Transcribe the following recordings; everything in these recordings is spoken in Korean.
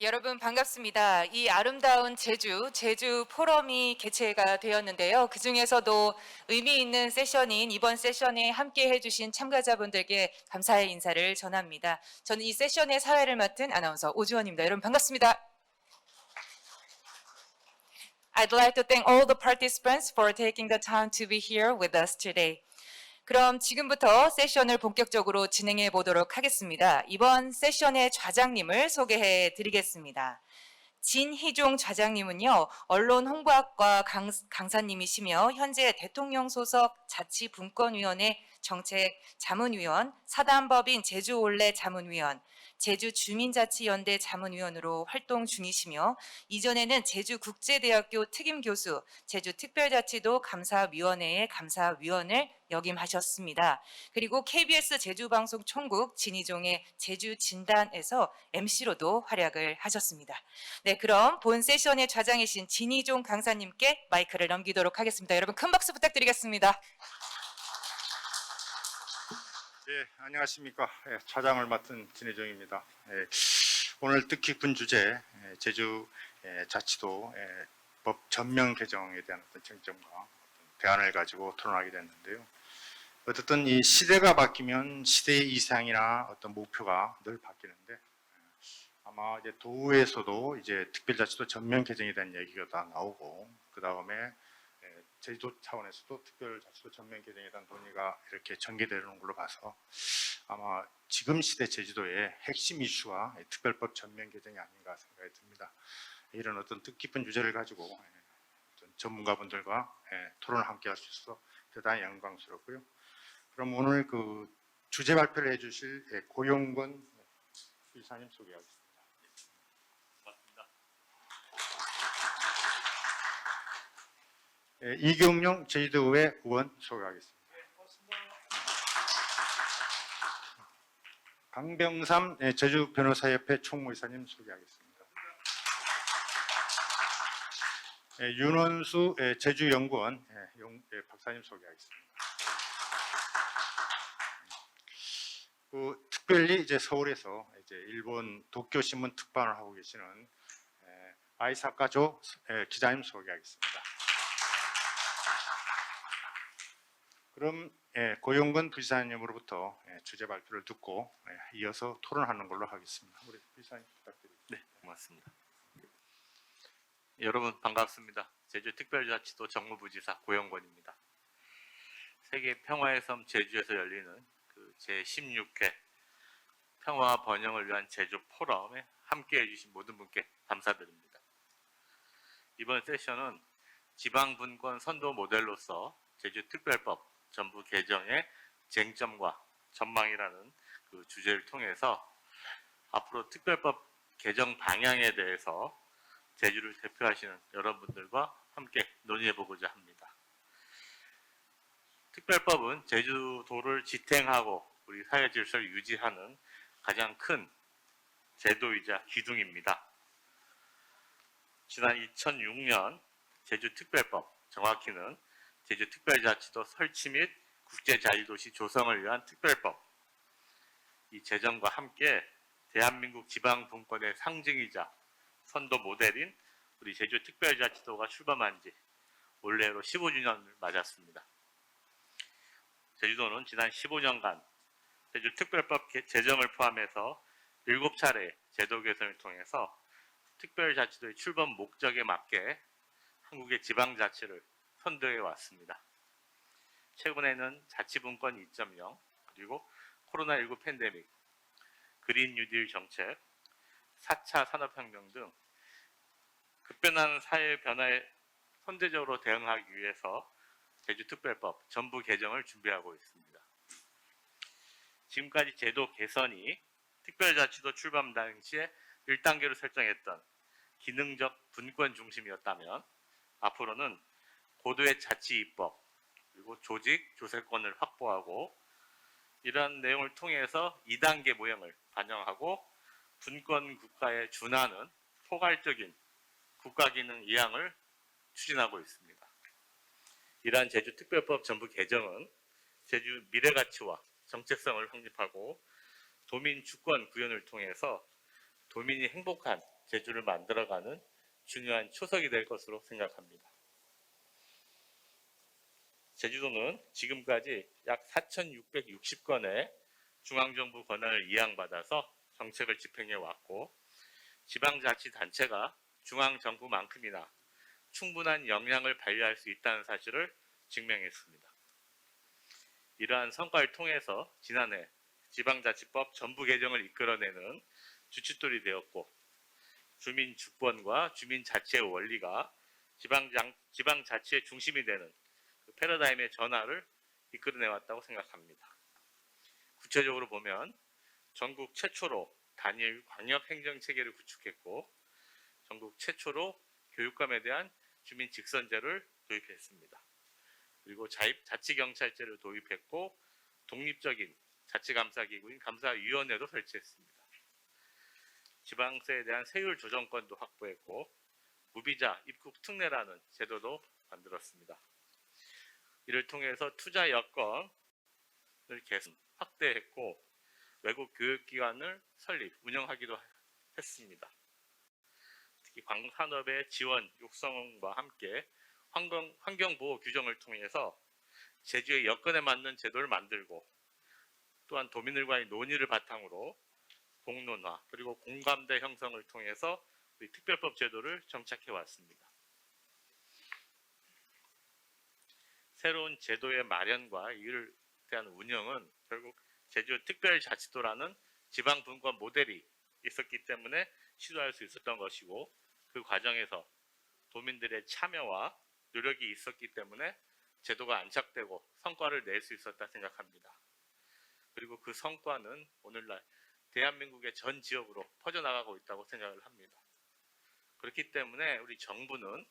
여러분 반갑습니다. 이 아름다운 제주 포럼이 개최가 되었는데요. 그중에서도 의미 있는 세션인 이번 세션에 함께 해주신 참가자분들께 감사의 인사를 전합니다. 저는 이 세션의 사회를 맡은 아나운서 오주원입니다. 여러분 반갑습니다. I'd like to thank all the participants for taking the time to be here with us today. 그럼 지금부터 세션을 본격적으로 진행해 보도록 하겠습니다. 이번 세션의 좌장님을 소개해 드리겠습니다. 진희종 좌장님은요, 언론 홍보학과 강사님이시며 현재 대통령 소속 자치분권위원회 정책 자문위원, 사단법인 제주올레 자문위원, 제주주민자치연대 자문위원으로 활동 중이시며 이전에는 제주국제대학교 특임교수, 제주특별자치도 감사위원회의 감사위원을 역임하셨습니다. 그리고 KBS 제주방송 총국 진희종의 제주진단에서 MC로도 활약을 하셨습니다. 네, 그럼 본 세션의 좌장이신 진희종 강사님께 마이크를 넘기도록 하겠습니다. 여러분 큰 박수 부탁드리겠습니다. 예, 안녕하십니까. 좌장을 맡은 진혜정입니다. 오늘 뜻깊은 주제 제주 자치도 법 전면 개정에 대한 어떤 쟁점과 어떤 대안을 가지고 토론하게 됐는데요. 어쨌든 이 시대가 바뀌면 시대의 이상이나 어떤 목표가 늘 바뀌는데 아마 이제 도에서도 이제 특별자치도 전면 개정에 대한 얘기가 다 나오고 그 다음에 제주도 차원에서도 특별자치도 전면 개정에 대한 논의가 이렇게 전개되는 걸로 봐서 아마 지금 시대 제주도의 핵심 이슈가 특별법 전면 개정이 아닌가 생각이 듭니다. 이런 어떤 뜻깊은 주제를 가지고 어떤 전문가분들과 토론을 함께 할 수 있어서 대단히 영광스럽고요. 그럼 오늘 그 주제 발표를 해주실 고용권 이사님 소개하겠습니다. 이경용 제주도의회 의원 소개하겠습니다. 강병삼 제주 변호사협회 총무이사님 소개하겠습니다. 윤원수 제주연구원 박사님 소개하겠습니다. 특별히 이제 서울에서 이제 일본 도쿄신문 특파원을 하고 계시는 아이사카조 기자님 소개하겠습니다. 그럼 고용건 부지사님으로부터 주제 발표를 듣고 이어서 토론하는 걸로 하겠습니다. 우리 부지사님 부탁드립니다. 네, 고맙습니다. 여러분 반갑습니다. 제주특별자치도 정무부지사 고용건입니다. 세계 평화의 섬 제주에서 열리는 그 제16회 평화와 번영을 위한 제주 포럼에 함께해 주신 모든 분께 감사드립니다. 이번 세션은 지방분권 선도 모델로서 제주특별법 전부 개정의 쟁점과 전망이라는 그 주제를 통해서 앞으로 특별법 개정 방향에 대해서 제주를 대표하시는 여러분들과 함께 논의해보고자 합니다. 특별법은 제주도를 지탱하고 우리 사회 질서를 유지하는 가장 큰 제도이자 기둥입니다. 지난 2006년 제주특별법, 정확히는 제주특별자치도 설치 및 국제자유도시 조성을 위한 특별법, 이 제정과 함께 대한민국 지방분권의 상징이자 선도 모델인 우리 제주특별자치도가 출범한 지 올해로 15주년을 맞았습니다. 제주도는 지난 15년간 제주특별법 제정을 포함해서 7차례 제도 개선을 통해서 특별자치도의 출범 목적에 맞게 한국의 지방자치를 선도해 왔습니다. 최근에는 자치분권 2.0 그리고 코로나19 팬데믹, 그린 뉴딜 정책, 4차 산업혁명 등 급변하는 사회 변화에 선제적으로 대응하기 위해서 제주특별법 전부 개정을 준비하고 있습니다. 지금까지 제도 개선이 특별자치도 출범 당시에 1단계로 설정했던 기능적 분권 중심이었다면 앞으로는 고도의 자치 입법 그리고 조직 조세권을 확보하고 이러한 내용을 통해서 2단계 모형을 반영하고 분권 국가에 준하는 포괄적인 국가기능 이양을 추진하고 있습니다. 이러한 제주특별법 전부 개정은 제주 미래가치와 정체성을 확립하고 도민 주권 구현을 통해서 도민이 행복한 제주를 만들어가는 중요한 초석이 될 것으로 생각합니다. 제주도는 지금까지 약 4,660건의 중앙정부 권한을 이양받아서 정책을 집행해 왔고, 지방자치단체가 중앙정부만큼이나 충분한 역량을 발휘할 수 있다는 사실을 증명했습니다. 이러한 성과를 통해서 지난해 지방자치법 전부 개정을 이끌어내는 주춧돌이 되었고, 주민 주권과 주민 자치의 원리가 지방자치의 중심이 되는 그 패러다임의 전환을 이끌어내왔다고 생각합니다. 구체적으로 보면 전국 최초로 단일 광역 행정 체계를 구축했고, 전국 최초로 교육감에 대한 주민 직선제를 도입했습니다. 그리고 자치경찰제를 도입했고, 독립적인 자치감사기구인 감사위원회도 설치했습니다. 지방세에 대한 세율 조정권도 확보했고, 무비자 입국 특례라는 제도도 만들었습니다. 이를 통해서 투자 여건을 계속 확대했고, 외국 교육기관을 설립, 운영하기도 했습니다. 특히 관광산업의 지원, 육성과 함께 환경보호 규정을 통해서 제주의 여건에 맞는 제도를 만들고, 또한 도민들과의 논의를 바탕으로 공론화 그리고 공감대 형성을 통해서 우리 특별법 제도를 정착해 왔습니다. 새로운 제도의 마련과 이를 대한 운영은 결국 제주특별자치도라는 지방분권 모델이 있었기 때문에 시도할 수 있었던 것이고, 그 과정에서 도민들의 참여와 노력이 있었기 때문에 제도가 안착되고 성과를 낼 수 있었다 생각합니다. 그리고 그 성과는 오늘날 대한민국의 전 지역으로 퍼져나가고 있다고 생각을 합니다. 그렇기 때문에 우리 정부는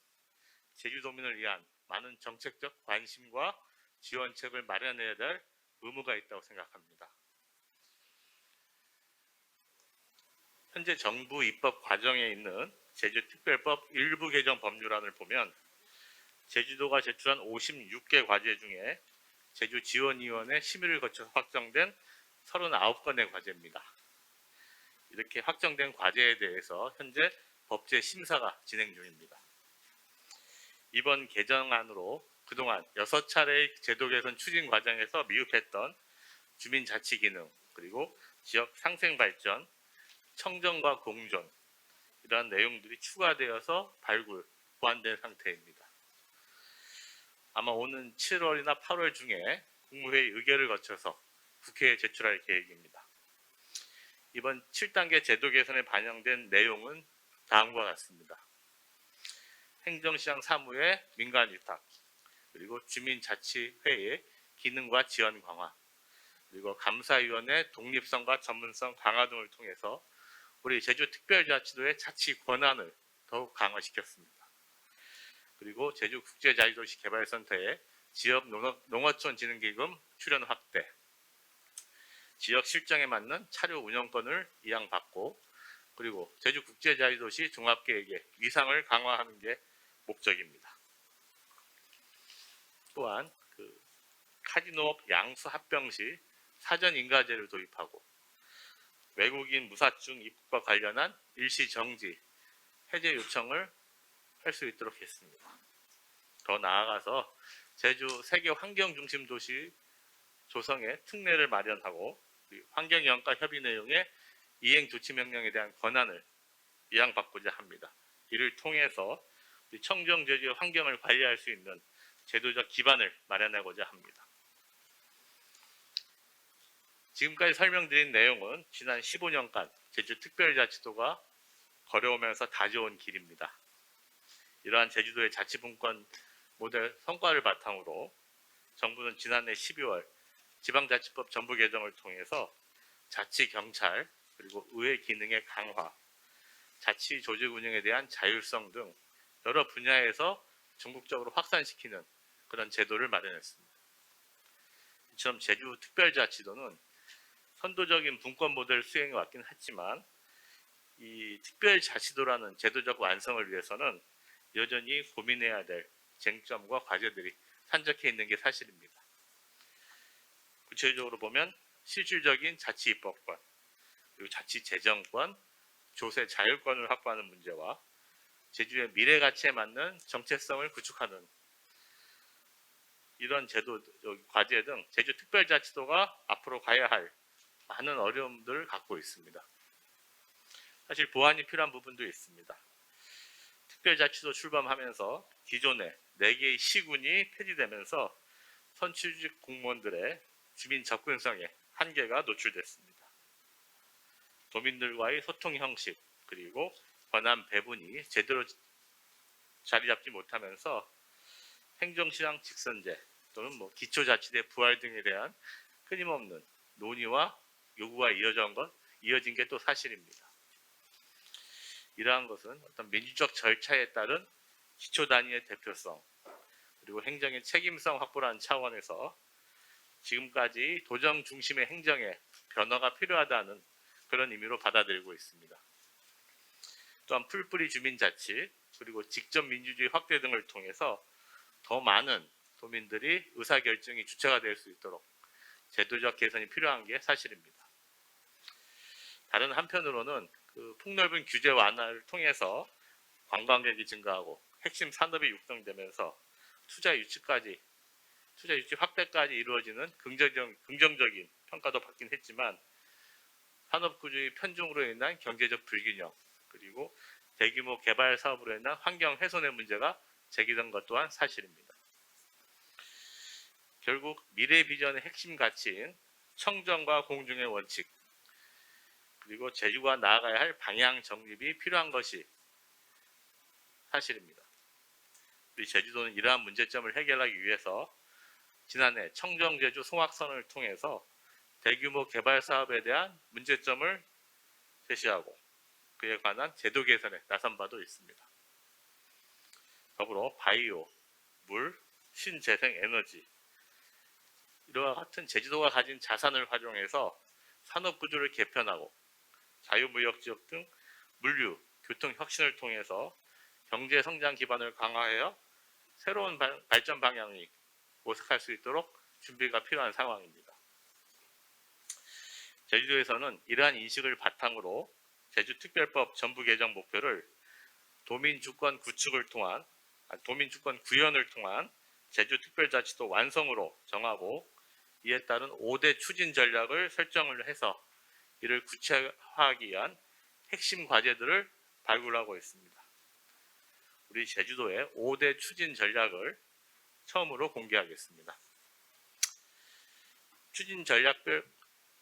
제주도민을 위한 많은 정책적 관심과 지원책을 마련해야 될 의무가 있다고 생각합니다. 현재 정부 입법 과정에 있는 제주특별법 일부 개정 법률안을 보면 제주도가 제출한 56개 과제 중에 제주지원위원회 심의를 거쳐 확정된 39건의 과제입니다. 이렇게 확정된 과제에 대해서 현재 법제 심사가 진행 중입니다. 이번 개정안으로 그동안 6차례의 제도 개선 추진 과정에서 미흡했던 주민자치 기능, 그리고 지역 상생 발전, 청정과 공존, 이러한 내용들이 추가되어서 보완된 상태입니다. 아마 오는 7월이나 8월 중에 국무회의 의결을 거쳐서 국회에 제출할 계획입니다. 이번 7단계 제도 개선에 반영된 내용은 다음과 같습니다. 행정시장 사무의 민간 위탁, 그리고 주민자치회의 기능과 지원 강화, 그리고 감사위원회 독립성과 전문성 강화 등을 통해서 우리 제주특별자치도의 자치 권한을 더욱 강화시켰습니다. 그리고 제주국제자유도시 개발센터의 지역 농어촌 진흥기금 출연 확대, 지역 실정에 맞는 차료 운영권을 이양받고, 그리고 제주국제자유도시 종합계획의 위상을 강화하는 게 목적입니다. 또한 카지노업 양수 합병 시 사전 인가제를 도입하고, 외국인 무사증 입국과 관련한 일시 정지, 해제 요청을 할 수 있도록 했습니다. 더 나아가서 제주 세계 환경 중심 도시 조성에 특례를 마련하고, 환경연가 협의 내용의 이행 조치 명령에 대한 권한을 이양받고자 합니다. 이를 통해서 청정 제주의 환경을 관리할 수 있는 제도적 기반을 마련하고자 합니다. 지금까지 설명드린 내용은 지난 15년간 제주특별자치도가 걸어오면서 다져온 길입니다. 이러한 제주도의 자치분권 모델 성과를 바탕으로 정부는 지난해 12월 지방자치법 전부 개정을 통해서 자치경찰, 그리고 의회 기능의 강화, 자치 조직 운영에 대한 자율성 등 여러 분야에서 전국적으로 확산시키는 그런 제도를 마련했습니다. 이처럼 제주특별자치도는 선도적인 분권 모델을 수행해 왔긴 했지만, 이 특별자치도라는 제도적 완성을 위해서는 여전히 고민해야 될 쟁점과 과제들이 산적해 있는 게 사실입니다. 구체적으로 보면 실질적인 자치 입법권, 그리고 자치 재정권, 조세 자율권을 확보하는 문제와 제주의 미래 가치에 맞는 정체성을 구축하는 이런 제도, 과제 등 제주특별자치도가 앞으로 가야 할 많은 어려움들을 갖고 있습니다. 사실 보완이 필요한 부분도 있습니다. 특별자치도 출범하면서 기존의 4개의 시군이 폐지되면서 선출직 공무원들의 주민 접근성에 한계가 노출됐습니다. 도민들과의 소통 형식 그리고 권한 배분이 제대로 자리 잡지 못하면서 행정시장 직선제 또는 기초자치대 부활 등에 대한 끊임없는 논의와 요구가 이어진 게 또 사실입니다. 이러한 것은 어떤 민주적 절차에 따른 기초 단위의 대표성 그리고 행정의 책임성 확보라는 차원에서 지금까지 도정 중심의 행정에 변화가 필요하다는 그런 의미로 받아들이고 있습니다. 또한 풀뿌리 주민자치 그리고 직접 민주주의 확대 등을 통해서 더 많은 도민들이 의사결정이 주체가 될 수 있도록 제도적 개선이 필요한 게 사실입니다. 다른 한편으로는 그 폭넓은 규제 완화를 통해서 관광객이 증가하고 핵심 산업이 육성되면서 투자 유치 확대까지 이루어지는 긍정적인 평가도 받긴 했지만 산업 구조의 편중으로 인한 경제적 불균형 그리고 대규모 개발 사업으로 인한 환경 훼손의 문제가 제기된 것 또한 사실입니다. 결국 미래 비전의 핵심 가치인 청정과 공정의 원칙 그리고 제주가 나아가야 할 방향 정립이 필요한 것이 사실입니다. 우리 제주도는 이러한 문제점을 해결하기 위해서 지난해 청정제주 송악선을 통해서 대규모 개발 사업에 대한 문제점을 제시하고 그에 관한 제도 개선에 나선 바도 있습니다. 더불어 바이오, 물, 신재생 에너지 이와 같은 제주도가 가진 자산을 활용해서 산업 구조를 개편하고 자유무역지역 등 물류, 교통 혁신을 통해서 경제 성장 기반을 강화하여 새로운 발전 방향이 모색할 수 있도록 준비가 필요한 상황입니다. 제주도에서는 이러한 인식을 바탕으로 제주특별법 전부 개정 목표를 도민주권 구현을 통한 제주특별자치도 완성으로 정하고 이에 따른 5대 추진 전략을 설정을 해서 이를 구체화하기 위한 핵심 과제들을 발굴하고 있습니다. 우리 제주도의 5대 추진 전략을 처음으로 공개하겠습니다. 추진 전략별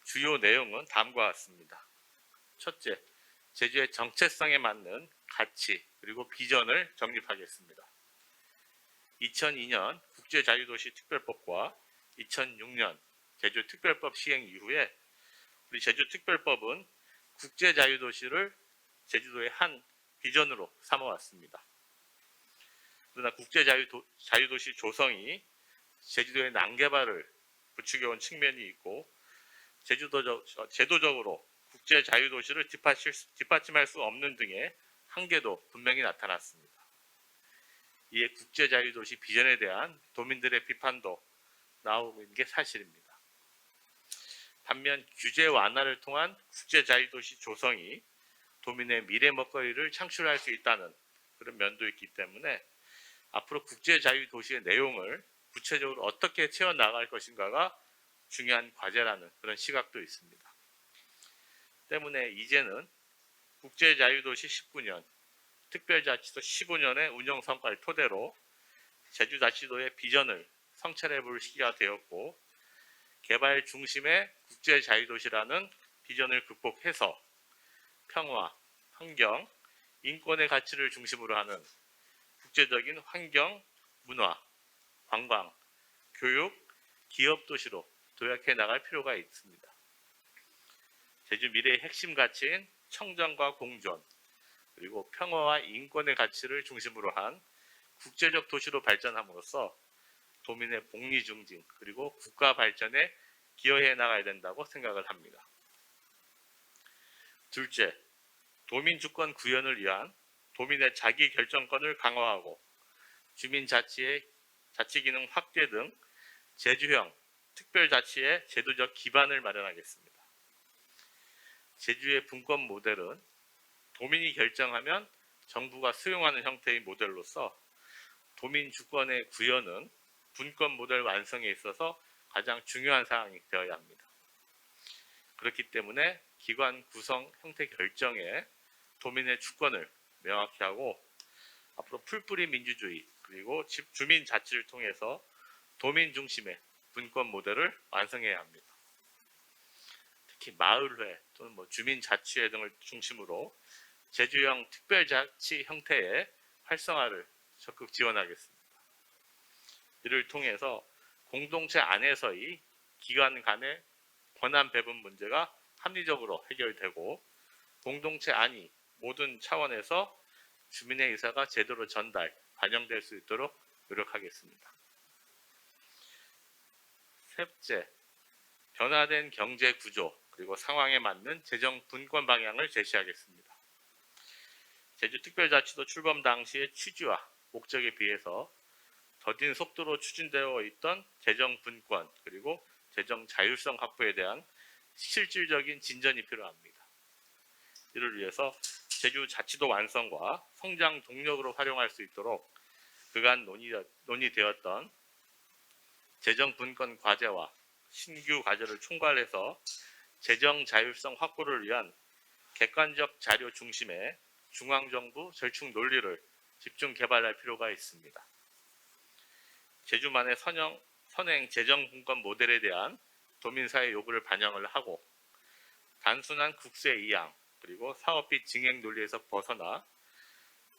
주요 내용은 다음과 같습니다. 첫째, 제주의 정체성에 맞는 가치 그리고 비전을 정립하겠습니다. 2002년 국제자유도시 특별법과 2006년 제주특별법 시행 이후에 우리 제주특별법은 국제자유도시를 제주도의 한 비전으로 삼아왔습니다. 그러나 국제자유도시 조성이 제주도의 난개발을 부추겨온 측면이 있고 제도적으로 국제자유도시를 뒷받침할 수 없는 등의 한계도 분명히 나타났습니다. 이에 국제자유도시 비전에 대한 도민들의 비판도 나오고 있는 게 사실입니다. 반면 규제 완화를 통한 국제자유도시 조성이 도민의 미래 먹거리를 창출할 수 있다는 그런 면도 있기 때문에 앞으로 국제자유도시의 내용을 구체적으로 어떻게 채워나갈 것인가가 중요한 과제라는 그런 시각도 있습니다. 때문에 이제는 국제자유도시 19년, 특별자치도 15년의 운영 성과를 토대로 제주자치도의 비전을 성찰해 볼 시기가 되었고 개발 중심의 국제자유도시라는 비전을 극복해서 평화, 환경, 인권의 가치를 중심으로 하는 국제적인 환경, 문화, 관광, 교육, 기업 도시로 도약해 나갈 필요가 있습니다. 제주 미래의 핵심 가치인 청정과 공존, 그리고 평화와 인권의 가치를 중심으로 한 국제적 도시로 발전함으로써 도민의 복리 증진 그리고 국가 발전에 기여해 나가야 된다고 생각을 합니다. 둘째, 도민 주권 구현을 위한 도민의 자기 결정권을 강화하고 주민 자치의 자치 기능 확대 등 제주형 특별자치의 제도적 기반을 마련하겠습니다. 제주의 분권 모델은 도민이 결정하면 정부가 수용하는 형태의 모델로서 도민 주권의 구현은 분권 모델 완성에 있어서 가장 중요한 사항이 되어야 합니다. 그렇기 때문에 기관 구성 형태 결정에 도민의 주권을 명확히 하고 앞으로 풀뿌리 민주주의 그리고 주민 자치를 통해서 도민 중심의 분권 모델을 완성해야 합니다. 특히 마을회 또는 주민 자치회 등을 중심으로 제주형 특별자치 형태의 활성화를 적극 지원하겠습니다. 이를 통해서 공동체 안에서의 기관 간의 권한 배분 문제가 합리적으로 해결되고 공동체 안이 모든 차원에서 주민의 의사가 제대로 전달, 반영될 수 있도록 노력하겠습니다. 셋째, 변화된 경제 구조 그리고 상황에 맞는 재정 분권 방향을 제시하겠습니다. 제주특별자치도 출범 당시의 취지와 목적에 비해서 더딘 속도로 추진되어 있던 재정 분권 그리고 재정 자율성 확보에 대한 실질적인 진전이 필요합니다. 이를 위해서 제주자치도 완성과 성장 동력으로 활용할 수 있도록 그간 논의되었던 재정 분권 과제와 신규 과제를 총괄해서 재정 자율성 확보를 위한 객관적 자료 중심의 중앙정부 절충 논리를 집중 개발할 필요가 있습니다. 제주만의 선행 재정 분권 모델에 대한 도민사회 요구를 반영을 하고 단순한 국세 이양 그리고 사업비 증액 논리에서 벗어나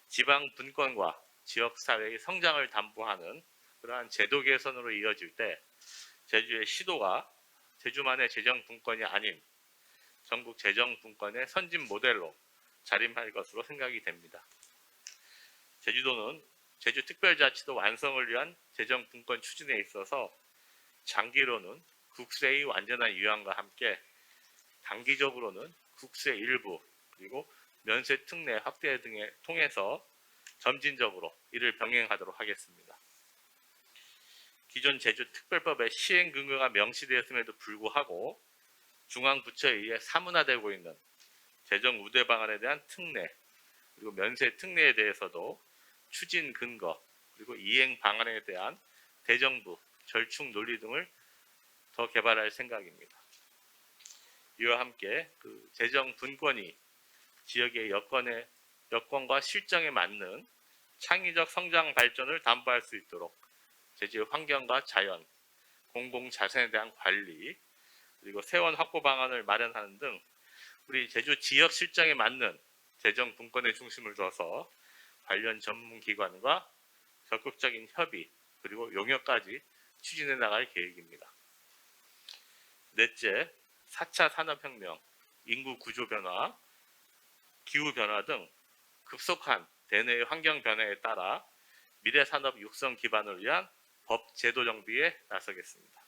지방 분권과 지역사회의 성장을 담보하는 그러한 제도 개선으로 이어질 때 제주의 시도가 제주만의 재정 분권이 아닌 전국 재정 분권의 선진 모델로 자림할 것으로 생각이 됩니다. 제주도는 제주특별자치도 완성을 위한 재정 분권 추진에 있어서 장기로는 국세의 완전한 유연과 함께 단기적으로는 국세 일부 그리고 면세 특례 확대 등을 통해서 점진적으로 이를 병행하도록 하겠습니다. 기존 제주특별법의 시행 근거가 명시되었음에도 불구하고 중앙부처에 의해 사문화되고 있는 재정 우대 방안에 대한 특례 그리고 면세 특례에 대해서도 추진 근거 그리고 이행 방안에 대한 대정부 절충 논리 등을 더 개발할 생각입니다. 이와 함께 재정 분권이 지역의 여건과 실정에 맞는 창의적 성장 발전을 담보할 수 있도록 제주의 환경과 자연, 공공자산에 대한 관리, 그리고 세원 확보 방안을 마련하는 등 우리 제주 지역 실정에 맞는 재정 분권의 중심을 둬서 관련 전문기관과 적극적인 협의 그리고 용역까지 추진해 나갈 계획입니다. 넷째, 4차 산업혁명, 인구 구조 변화, 기후 변화 등 급속한 대내의 환경 변화에 따라 미래 산업 육성 기반을 위한 법 제도 정비에 나서겠습니다.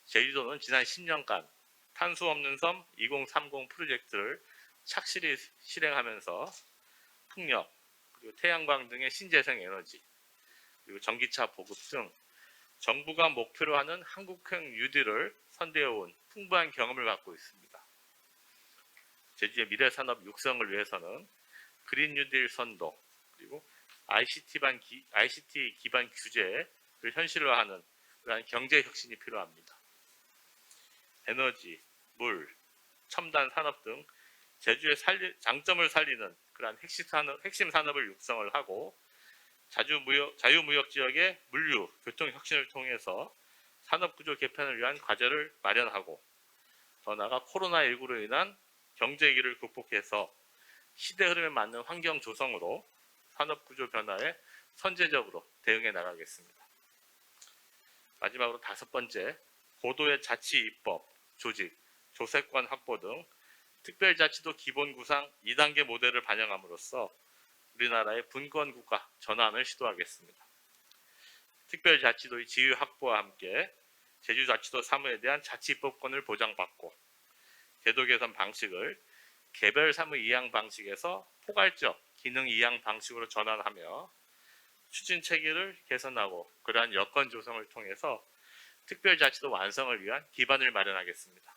제주도는 지난 10년간 탄소 없는 섬 2030 프로젝트를 착실히 실행하면서 풍력, 그리고 태양광 등의 신재생 에너지, 그리고 전기차 보급 등 정부가 목표로 하는 한국형 뉴딜을 선대해온 풍부한 경험을 갖고 있습니다. 제주의 미래 산업 육성을 위해서는 그린 뉴딜 선도, 그리고 ICT 기반 규제를 현실화하는 그러한 경제 혁신이 필요합니다. 에너지, 물, 첨단 산업 등 제주의 장점을 살리는 그러한 핵심 산업을 육성을 하고 자유무역 지역의 물류, 교통 혁신을 통해서 산업구조 개편을 위한 과제를 마련하고 더 나아가 코로나19로 인한 경제위기를 극복해서 시대 흐름에 맞는 환경 조성으로 산업구조 변화에 선제적으로 대응해 나가겠습니다. 마지막으로 5번째, 고도의 자치 입법, 조직, 조세권 확보 등 특별자치도 기본 구상 2단계 모델을 반영함으로써 우리나라의 분권국가 전환을 시도하겠습니다. 특별자치도의 지위 확보와 함께 제주자치도 사무에 대한 자치 입법권을 보장받고 제도 개선 방식을 개별 사무 이양 방식에서 포괄적 기능 이양 방식으로 전환하며 추진 체계를 개선하고 그러한 여건 조성을 통해서 특별자치도 완성을 위한 기반을 마련하겠습니다.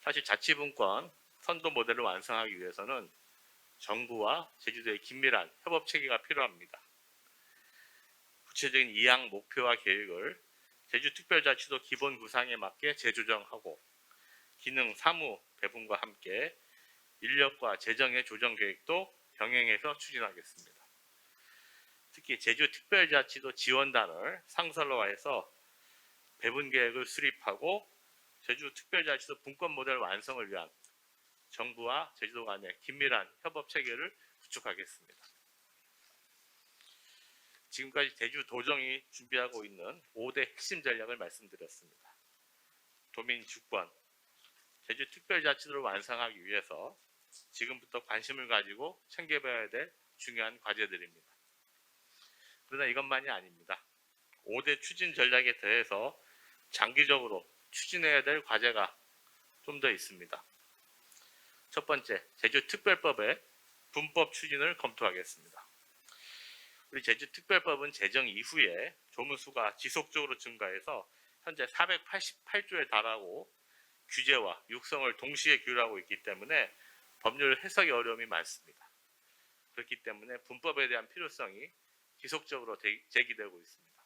사실 자치분권 선도 모델을 완성하기 위해서는 정부와 제주도의 긴밀한 협업 체계가 필요합니다. 구체적인 이항 목표와 계획을 제주특별자치도 기본 구상에 맞게 재조정하고 기능 사무 배분과 함께 인력과 재정의 조정 계획도 병행해서 추진하겠습니다. 특히 제주특별자치도 지원단을 상설화해서 배분 계획을 수립하고 제주특별자치도 분권 모델 완성을 위한 정부와 제주도 간의 긴밀한 협업 체계를 구축하겠습니다. 지금까지 제주도정이 준비하고 있는 5대 핵심 전략을 말씀드렸습니다. 도민 주권, 제주특별자치도를 완성하기 위해서 지금부터 관심을 가지고 챙겨봐야 될 중요한 과제들입니다. 그러나 이것만이 아닙니다. 5대 추진 전략에 더해서 장기적으로 추진해야 될 과제가 좀 더 있습니다. 첫 번째, 제주특별법의 분법 추진을 검토하겠습니다. 우리 제주특별법은 제정 이후에 조문수가 지속적으로 증가해서 현재 488조에 달하고 규제와 육성을 동시에 규율하고 있기 때문에 법률 해석의 어려움이 많습니다. 그렇기 때문에 분법에 대한 필요성이 지속적으로 제기되고 있습니다.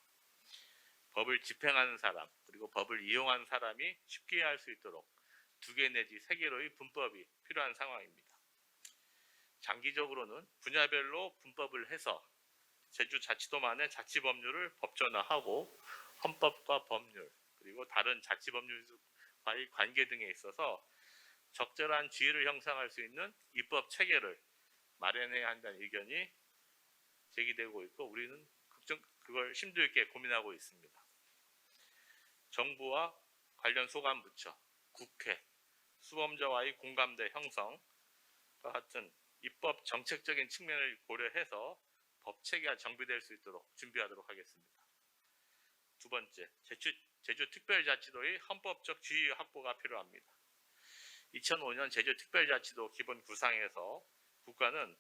법을 집행하는 사람 그리고 법을 이용하는 사람이 쉽게 이해할 수 있도록 2개 내지 3개로의 분법이 필요한 상황입니다. 장기적으로는 분야별로 분법을 해서 제주자치도만의 자치법률을 법전화하고 헌법과 법률 그리고 다른 자치법률과의 관계 등에 있어서 적절한 지위를 형성할 수 있는 입법 체계를 마련해야 한다는 의견이 제기되고 있고 우리는 그걸 심도 있게 고민하고 있습니다. 정부와 관련 소관부처, 국회, 수범자와의 공감대 형성과 같은 입법 정책적인 측면을 고려해서 법 체계가 정비될 수 있도록 준비하도록 하겠습니다. 두 번째, 제주특별자치도의 헌법적 지위 확보가 필요합니다. 2005년 제주특별자치도 기본 구상에서 국가는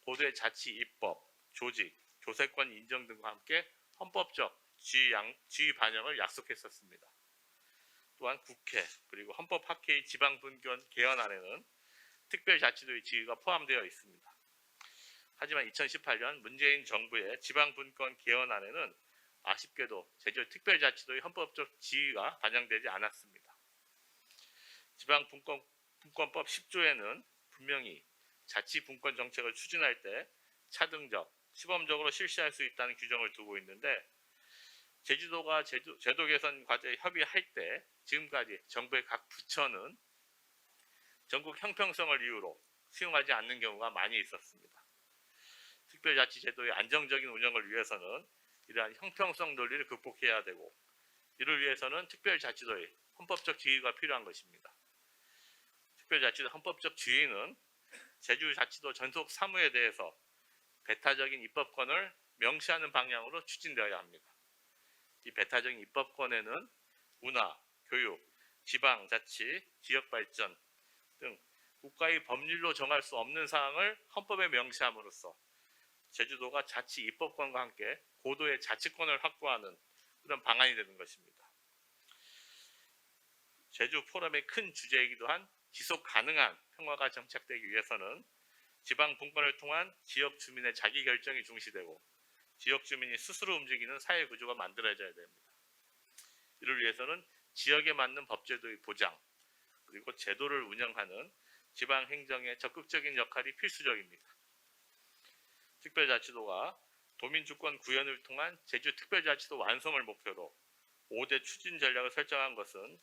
고도의 자치 입법, 조직, 교세권 인정 등과 함께 헌법적 지위 반영을 약속했었습니다. 또한 국회 그리고 헌법학회의 지방분권 개헌안에는 특별자치도의 지위가 포함되어 있습니다. 하지만 2018년 문재인 정부의 지방분권 개헌안에는 아쉽게도 제주특별자치도의 헌법적 지위가 반영되지 않았습니다. 지방분권법 10조에는 분명히 자치분권 정책을 추진할 때 차등적, 시범적으로 실시할 수 있다는 규정을 두고 있는데 제주도가 제도 개선 과제에 협의할 때 지금까지 정부의 각 부처는 전국 형평성을 이유로 수용하지 않는 경우가 많이 있었습니다. 특별자치제도의 안정적인 운영을 위해서는 이러한 형평성 논리를 극복해야 되고 이를 위해서는 특별자치도의 헌법적 지위가 필요한 것입니다. 특별자치도 헌법적 지위는 제주자치도 전속 사무에 대해서 배타적인 입법권을 명시하는 방향으로 추진되어야 합니다. 이 배타적인 입법권에는 문화, 교육, 지방자치, 지역발전 등 국가의 법률로 정할 수 없는 사항을 헌법에 명시함으로써 제주도가 자치 입법권과 함께 고도의 자치권을 확보하는 그런 방안이 되는 것입니다. 제주 포럼의 큰 주제이기도 한 지속 가능한 평화가 정착되기 위해서는 지방 분권을 통한 지역 주민의 자기 결정이 중시되고 지역 주민이 스스로 움직이는 사회 구조가 만들어져야 됩니다. 이를 위해서는 지역에 맞는 법제도의 보장 그리고 제도를 운영하는 지방 행정의 적극적인 역할이 필수적입니다. 특별자치도가 도민주권 구현을 통한 제주특별자치도 완성을 목표로 5대 추진 전략을 설정한 것은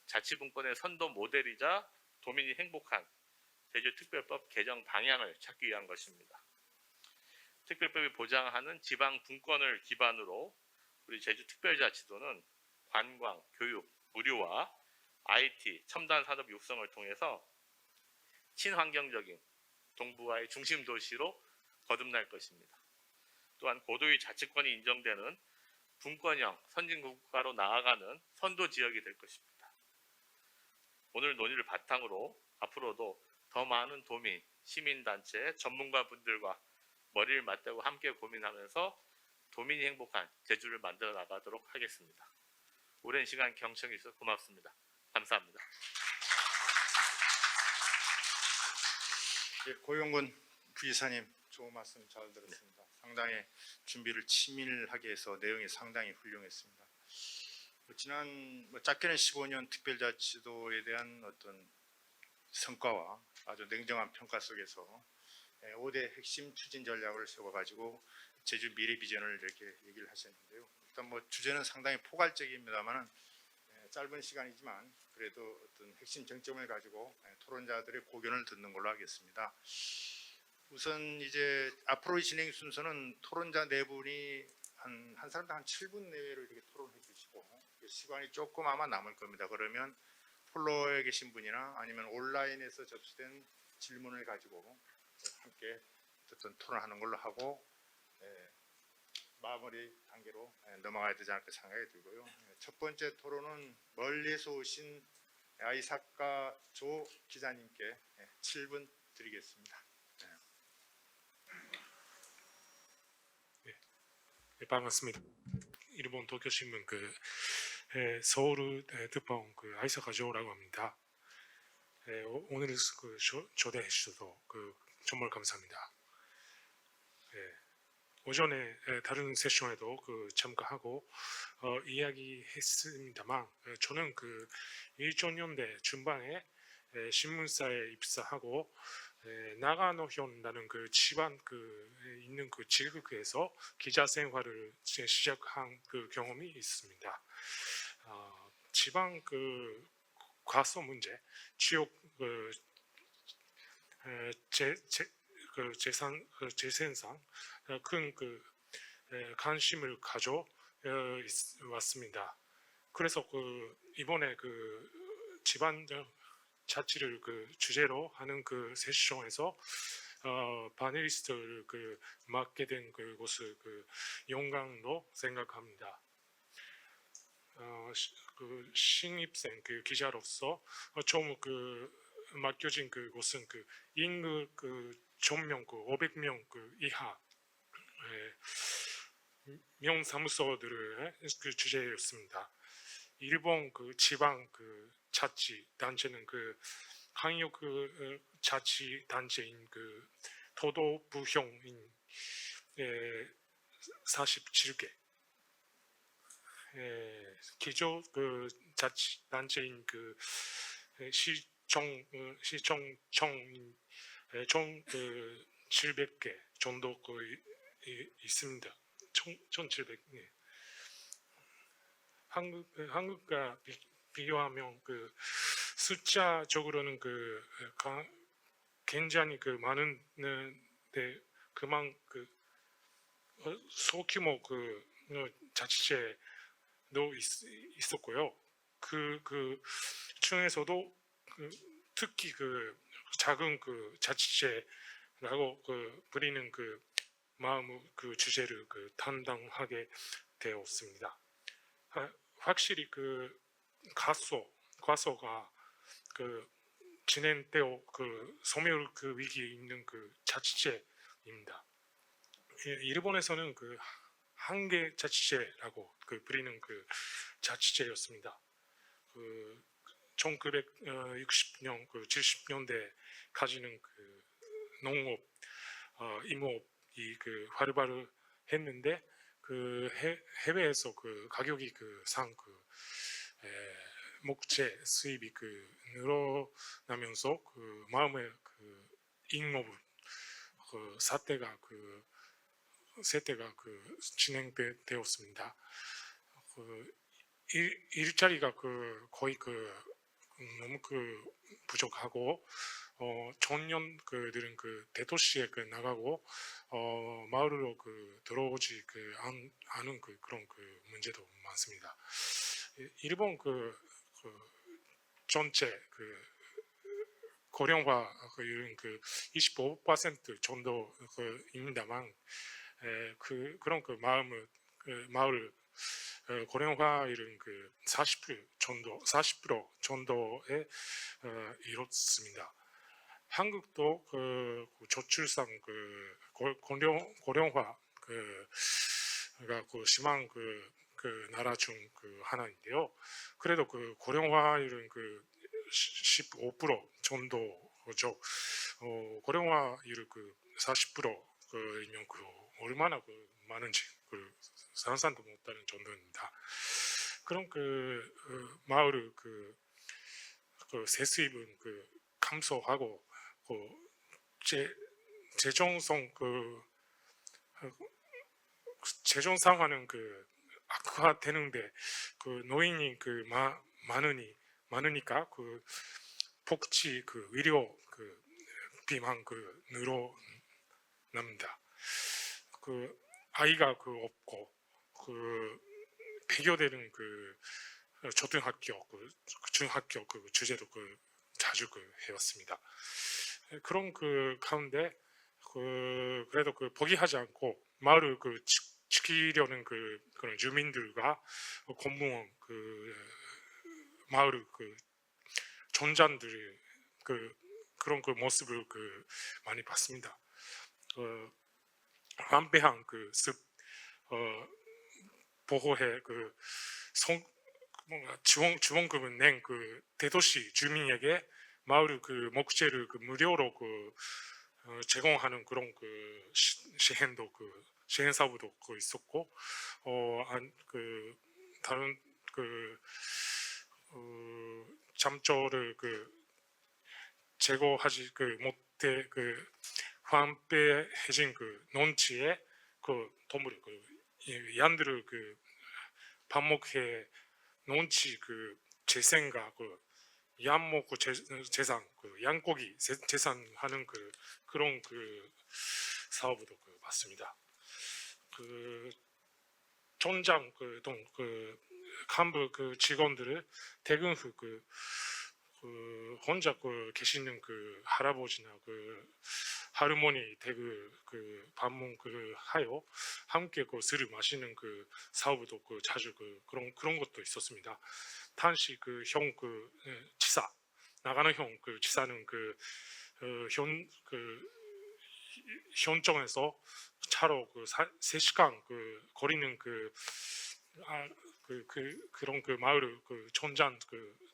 자치분권의 선도 모델이자 도민이 행복한 제주특별법 개정 방향을 찾기 위한 것입니다. 특별법이 보장하는 지방분권을 기반으로 우리 제주특별자치도는 관광, 교육, 의료와 IT, 첨단 산업 육성을 통해서 친환경적인 동부와의 중심 도시로 거듭날 것입니다. 또한 고도의 자치권이 인정되는 분권형 선진국가로 나아가는 선도 지역이 될 것입니다. 오늘 논의를 바탕으로 앞으로도 더 많은 도민, 시민단체, 전문가분들과 머리를 맞대고 함께 고민하면서 도민이 행복한 제주를 만들어 나가도록 하겠습니다. 오랜 시간 경청해 주셔서 고맙습니다. 감사합니다. 고용근 부이사님 좋은 말씀 잘 들었습니다. 상당히 준비를 치밀하게 해서 내용이 상당히 훌륭했습니다. 지난 짧게는 15년 특별자치도에 대한 어떤 성과와 아주 냉정한 평가 속에서 5대 핵심 추진 전략을 세워가지고 제주 미래 비전을 이렇게 얘기를 하셨는데요. 일단 주제는 상당히 포괄적입니다만은 짧은 시간이지만 그래도 어떤 핵심 정점을 가지고 토론자들의 고견을 듣는 걸로 하겠습니다. 우선 이제 앞으로의 진행 순서는 토론자 네 분이 한 사람당 한 7분 내외로 이렇게 토론해 주시고 시간이 조금 아마 남을 겁니다. 그러면 플로어에 계신 분이나 아니면 온라인에서 접수된 질문을 가지고 함께 어떤 토론하는 걸로 하고 마무리 단계로 넘어가야 되지 않을까 생각이 들고요. 첫 번째 토론은 멀리서 오신 아이삭가 조 기자님께 7분 드리겠습니다. 네, 반갑습니다. 일본 도쿄신문 서울 특파원 아이사카 조라고 합니다. 오늘 초대해 주셔서 정말 감사합니다. 오전에 다른 세션에도 참가하고 이야기했습니다만 저는 2000년대 중반에 신문사에 입사하고 나가노현이라는 지방 있는 지역에서 기자 생활을 시작한 경험이 있습니다. 지방 과서 문제, 지역 재생산 큰 관심을 가져 왔습니다. 그래서 이번에 지방 자치를 주제로 하는 세션에서 파네리스트를 맡게 된 것을 영광으로 생각합니다. 신입생 기자로서 처음 맡겨진 곳은 인구 전명 500명 이하 명사무소들의 주제였습니다. 일본 지방 자치 단체는 강력 자치 단체인 도도 부형인 47개 기조 자치 단체인 시청청인 총 700개 정도 있습니다. 1,700개. 한국과 비교하면 숫자적으로는 굉장히 많은데 소규모 자치제도 있었고요. 그 중에서도 특히 작은 자치제라고 부리는 마음 주제를 담당하게 되었습니다. 확실히 과서가 진행되어 소멸 위기에 있는 자치제입니다. 일본에서는 한계 자치제라고 부리는 자치제였습니다. 1960년 70년대까지는 농업, 임업이 활발히 했는데 해외에서 가격이 목재 수입이 늘어나면서 마음의 임업 세대가 진행되었습니다. 일자리가 거의 너무 부족하고 청년들은 대도시에 나가고 마을로 들어오지 않은 그런 문제도 많습니다. 일본 전체 고령화 이런 25% 정도입니다만 그런 마을 고령화 이런 40% 정도에 이렇습니다. 한국도 저출산 고령화가 심한 나라 중 하나인데요. 그래도 고령화율은 15% 정도죠. 고령화율 그 40%이면 그 얼마나 그 많은지 그 상상도 못하는 정도입니다. 그런 마을을 그 세수입은 그 감소하고 재정성 재정 상황은 악화되는데 노인이 많으니까 복지 의료 비만 늘어납니다. 아이가 없고 비교되는 초등학교 중학교 주제도 자주 해왔습니다. 그런 가운데 그래도 포기하지 않고 마을을 지키려는 그런 주민들과 공무원 마을 전장들 그런 모습을 많이 봤습니다. 완배한 습 보호해 뭔가 지원금을 낸 대도시 주민에게 마을 목재를 무료로 제공하는 그런 시행도 시행 사업도 있었고 다른 잠조를 제거하지 못해 황폐해진 농지에 동물 양들을 밥 먹게 농지 재생과 양목 재산 양고기 재산하는 그런 사업도 봤습니다. 전장 간부 직원들을 퇴근 후 혼자 계시는 할아버지나 할머니 댁을 방문 하여 함께 술을 마시는 사업도 자주 그런 것도 있었습니다. 당시 형 지사 나가는 형 지사는 현장에서 차로 3시간 거리는 그런 마을 전장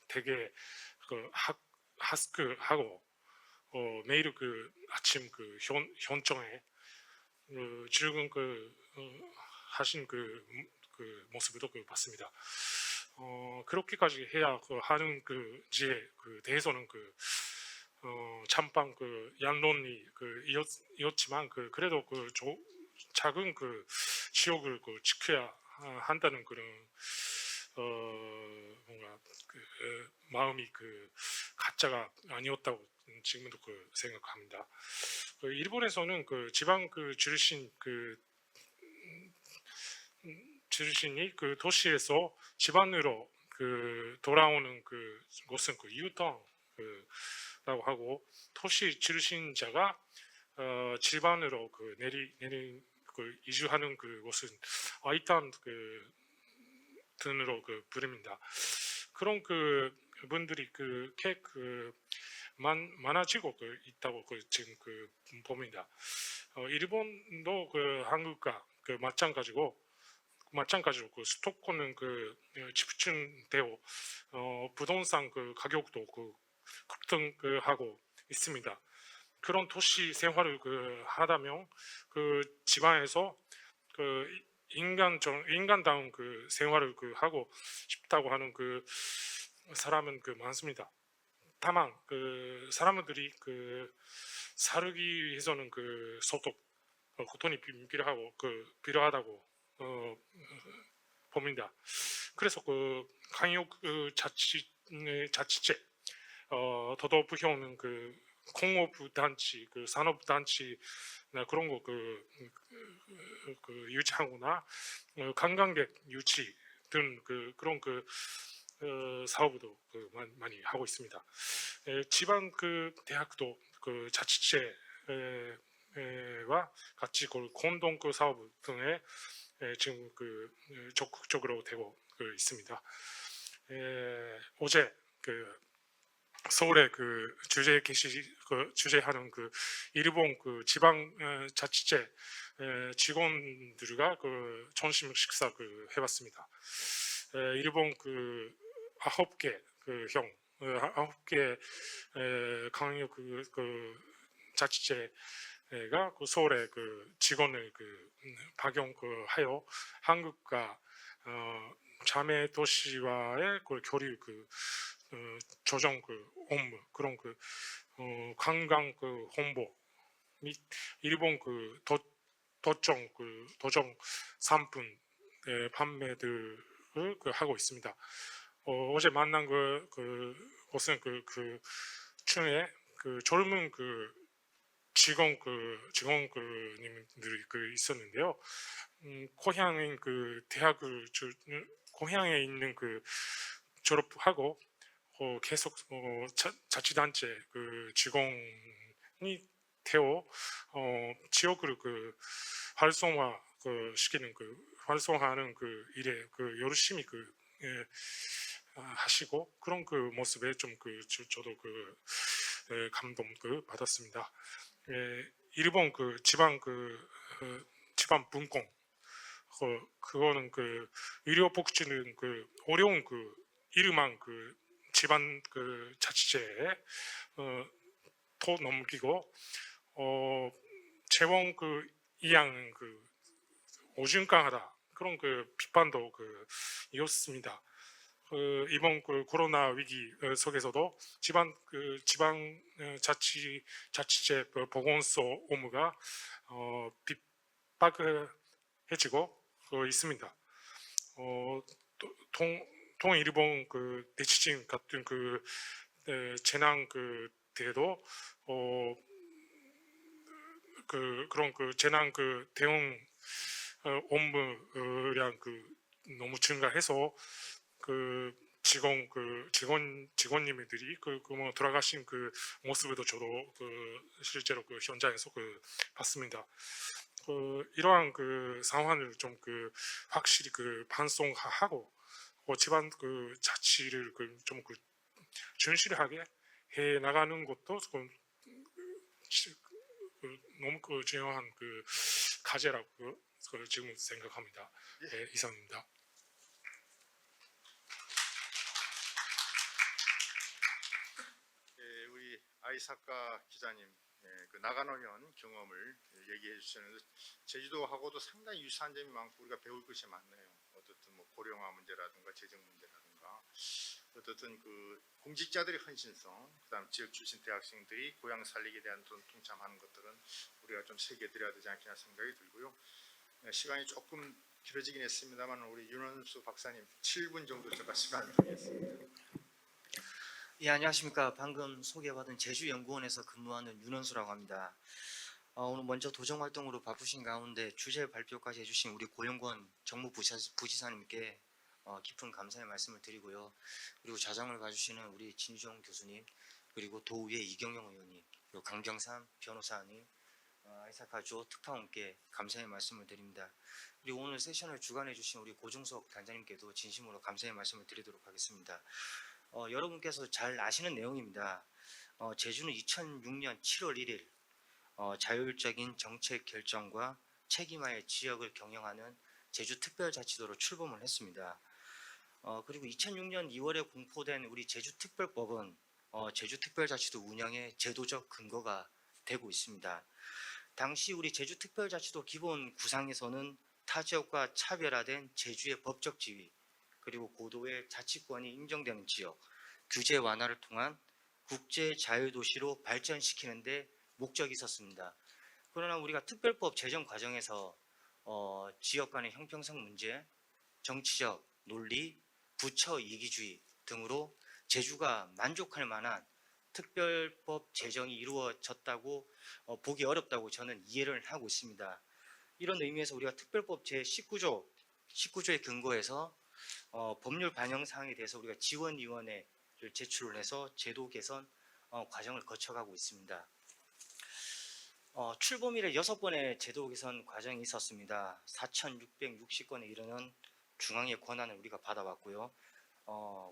되게 하스크하고 매일 아침 현장에 출근 하신 모습도 봤습니다. 그렇게까지 해야 하는 지에 대해서는 잠깐 양론이 이었지만 그래도 작은 지역을 지켜야 한다는 그런 뭔가 마음이 가짜가 아니었다고 지금도 생각합니다. 일본에서는 지방 출신이 도시에서 지방으로 돌아오는 곳은 유턴라고 하고 도시 출신자가 지방으로 이주하는 곳은 아이탄 등으로 부릅니다. 그런 분들이 많아지고 있다고 지금 봅니다. 일본도 한국과 마찬가지로 수도권은 집중되어 부동산 가격도 급등하고 있습니다. 그런 도시 생활을 하다면 지방에서 인간다운 생활을 하고 싶다고 하는 사람은 많습니다. 다만 사람들이 살기 위해서는 소득 고통이 필요하다고 봅니다. 그래서 강요 자치제 도도부형은 공업 단지 산업 단지나 그런 거 유치하거나 관광객 유치 등 그런 사업도 많이 하고 있습니다. 지방 대학도 자치제와 같이 공동 사업 등에 지금 적극적으로 되고 있습니다. 어제 서울에 주재하는 일본 지방 자치제 직원들과 점심 식사 해봤습니다. 일본 9개 형 9개 강력 자치제가 그 서울의 그 직원을 파견하여 한국과 자매 도시와의 그 교류 조정 업무 그런 관광 홍보 및 일본 도정 상품의 판매들을 하고 있습니다. 어제 만난 곳은 중에 젊은 직원님들이 있었는데요. 고향인 고향에 있는 졸업하고 계속 자치단체 직원이 되어 지역을 활성화 시키는 활성화하는 일에 열심히 하시고 그런 모습에 좀 저도 감동 받았습니다. 일본 지방 분권 그거는 의료 복지는 어려운 이름한 지방 자치제에 더 넘기고 재원 이양 오준강하다 그런 비판도 이었습니다. 이번 코로나 위기 속에서도 지방 자치제 보건소 업무가 핍박해지고 있습니다. 동일본 대지진 같은 재난 때에도 그런 재난 대응 업무량 너무 증가해서 직원님들이 돌아가신 모습에도 저도 실제로 현장에서 봤습니다. 이러한 상황을 좀 확실히 반성하고 지방 자치를 좀 진실하게 해 나가는 것도 너무 중요한 과제라고 지금 생각합니다. 네, 이상입니다. 우리 아이사카 기자님 나가노현 경험을 얘기해 주셨는데 제주도하고도 상당히 유사한 점이 많고 우리가 배울 것이 많네요. 어떻든 고령화 문제라든가 재정 문제라든가 어떻든 공직자들의 헌신성, 그다음 지역 출신 대학생들이 고향 살리기에 대한 동참하는 것들은 우리가 좀 새겨드려야 되지 않겠나 생각이 들고요. 시간이 조금 길어지긴 했습니다만 우리 윤원수 박사님 7분 정도 제가 시간을 드리겠습니다. 예, 안녕하십니까. 방금 소개받은 제주연구원에서 근무하는 윤원수라고 합니다. 오늘 먼저 도정활동으로 바쁘신 가운데 주제 발표까지 해주신 우리 고영권 정무부지사님께 깊은 감사의 말씀을 드리고요. 그리고 자장을 봐주시는 우리 진주정 교수님, 그리고 도의회 이경영 의원님, 그리고 강경삼 변호사님, 아이사카조 특파원께 감사의 말씀을 드립니다. 그리고 오늘 세션을 주관해 주신 우리 고중석 단장님께도 진심으로 감사의 말씀을 드리도록 하겠습니다. 여러분께서 잘 아시는 내용입니다. 제주는 2006년 7월 1일 자율적인 정책 결정과 책임하에 지역을 경영하는 제주특별자치도로 출범을 했습니다. 그리고 2006년 2월에 공포된 우리 제주특별법은 제주특별자치도 운영의 제도적 근거가 되고 있습니다. 당시 우리 제주특별자치도 기본 구상에서는 타 지역과 차별화된 제주의 법적 지위, 그리고 고도의 자치권이 인정되는 지역, 규제 완화를 통한 국제 자유도시로 발전시키는 데 목적이 있었습니다. 그러나 우리가 특별법 제정 과정에서 지역 간의 형평성 문제, 정치적 논리, 부처 이기주의 등으로 제주가 만족할 만한 특별법 제정이 이루어졌다고 보기 어렵다고 저는 이해를 하고 있습니다. 이런 의미에서 우리가 특별법 제19조의 근거에서 법률 반영 사항에 대해서 우리가 지원위원회를 제출을 해서 제도 개선 과정을 거쳐가고 있습니다. 출범 이래 6번의 제도 개선 과정이 있었습니다. 4,660건에 이르는 중앙의 권한을 우리가 받아왔고요.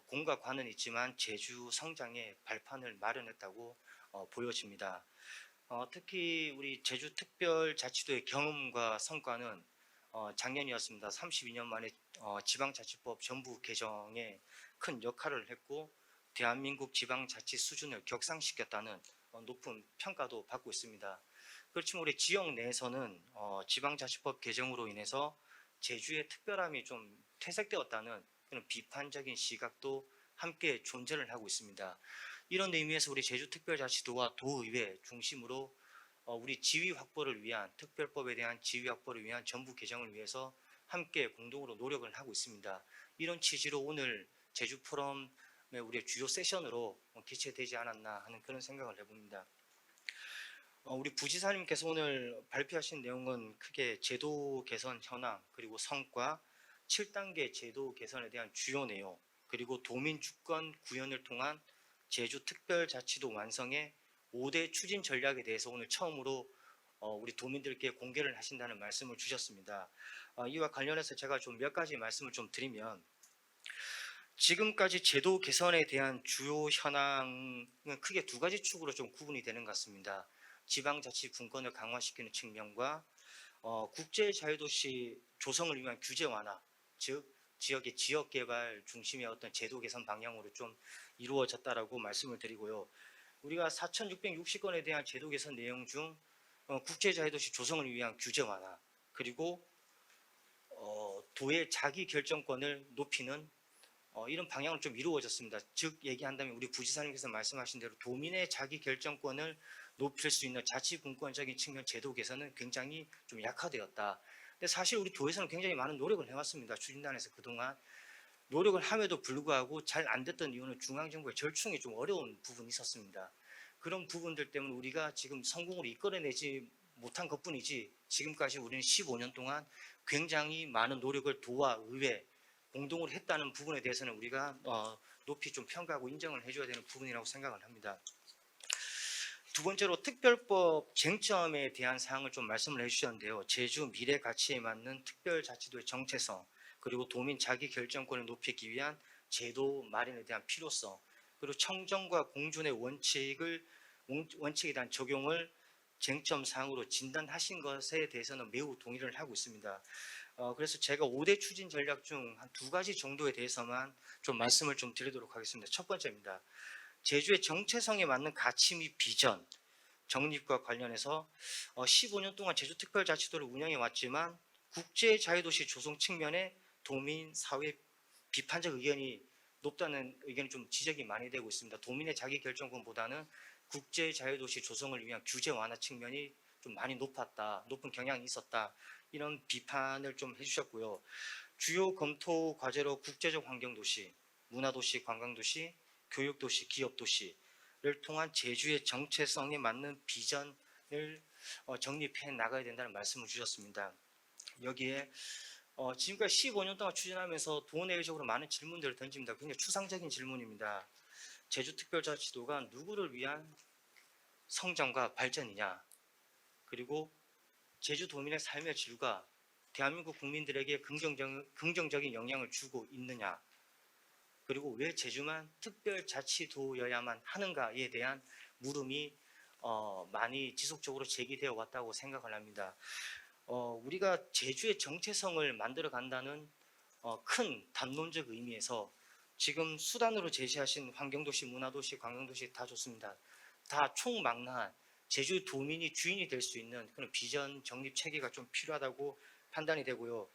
공과 관은 있지만 제주 성장의 발판을 마련했다고 보여집니다. 특히 우리 제주특별자치도의 경험과 성과는 작년이었습니다. 32년 만에 지방자치법 전부 개정에 큰 역할을 했고 대한민국 지방자치 수준을 격상시켰다는 높은 평가도 받고 있습니다. 그렇지만 우리 지역 내에서는 지방자치법 개정으로 인해서 제주의 특별함이 좀 퇴색되었다는 그런 비판적인 시각도 함께 존재를 하고 있습니다. 이런 의미에서 우리 제주특별자치도와 도의회 중심으로 우리 지위 확보를 위한 특별법에 대한 지위 확보를 위한 정부 개정을 위해서 함께 공동으로 노력을 하고 있습니다. 이런 취지로 오늘 제주 포럼의 우리의 주요 세션으로 개최되지 않았나 하는 그런 생각을 해봅니다. 우리 부지사님께서 오늘 발표하신 내용은 크게 제도 개선 현황 그리고 성과 7단계 제도 개선에 대한 주요 내용 그리고 도민 주권 구현을 통한 제주특별자치도 완성의 5대 추진 전략에 대해서 오늘 처음으로 우리 도민들께 공개를 하신다는 말씀을 주셨습니다. 이와 관련해서 제가 좀 몇 가지 말씀을 좀 드리면 지금까지 제도 개선에 대한 주요 현황은 크게 두 가지 축으로 좀 구분이 되는 것 같습니다. 지방자치 분권을 강화시키는 측면과 국제자유도시 조성을 위한 규제 완화, 즉 지역의 지역개발 중심의 어떤 제도 개선 방향으로 좀 이루어졌다라고 말씀을 드리고요. 우리가 4,660건에 대한 제도 개선 내용 중 국제자유도시 조성을 위한 규제 완화 그리고 도의 자기 결정권을 높이는 이런 방향으로 좀 이루어졌습니다. 즉 얘기한다면 우리 부지사님께서 말씀하신 대로 도민의 자기 결정권을 높일 수 있는 자치분권적인 측면 제도 개선은 굉장히 좀 약화되었다. 근데 사실 우리 도에서는 굉장히 많은 노력을 해왔습니다. 추진단에서 그동안 노력을 함에도 불구하고 잘 안 됐던 이유는 중앙정부의 절충이 좀 어려운 부분이 있었습니다. 그런 부분들 때문에 우리가 지금 성공으로 이끌어내지 못한 것뿐이지 지금까지 우리는 15년 동안 굉장히 많은 노력을 도와 의회 공동으로 했다는 부분에 대해서는 우리가 높이 좀 평가하고 인정을 해줘야 되는 부분이라고 생각을 합니다. 두 번째로 특별법 쟁점에 대한 사항을 좀 말씀을 해주셨는데요. 제주 미래 가치에 맞는 특별자치도의 정체성 그리고 도민 자기 결정권을 높이기 위한 제도 마련에 대한 필요성 그리고 청정과 공존의 원칙에 대한 적용을 쟁점 사항으로 진단하신 것에 대해서는 매우 동의를 하고 있습니다. 그래서 제가 5대 추진 전략 중 한 두 가지 정도에 대해서만 좀 말씀을 좀 드리도록 하겠습니다. 첫 번째입니다. 제주의 정체성에 맞는 가치 및 비전 정립과 관련해서 15년 동안 제주특별자치도를 운영해 왔지만 국제자유도시 조성 측면에 도민 사회 비판적 의견이 높다는 의견이 좀 지적이 많이 되고 있습니다. 도민의 자기결정권보다는 국제자유도시 조성을 위한 규제 완화 측면이 좀 많이 높은 경향이 있었다. 이런 비판을 좀 해주셨고요. 주요 검토 과제로 국제적 환경도시, 문화도시, 관광도시, 교육도시, 기업도시를 통한 제주의 정체성에 맞는 비전을 정립해 나가야 된다는 말씀을 주셨습니다. 여기에 지금까지 15년 동안 추진하면서 도내외적으로 많은 질문들을 던집니다. 굉장히 추상적인 질문입니다. 제주특별자치도가 누구를 위한 성장과 발전이냐 그리고 제주도민의 삶의 질과 대한민국 국민들에게 긍정적인 영향을 주고 있느냐 그리고 왜 제주만 특별자치도여야만 하는가에 대한 물음이 많이 지속적으로 제기되어 왔다고 생각을 합니다. 우리가 제주의 정체성을 만들어 간다는 큰 담론적 의미에서 지금 수단으로 제시하신 환경도시, 문화도시, 관광도시 다 좋습니다. 다 총망라한 제주 도민이 주인이 될 수 있는 그런 비전 정립 체계가 좀 필요하다고 판단이 되고요.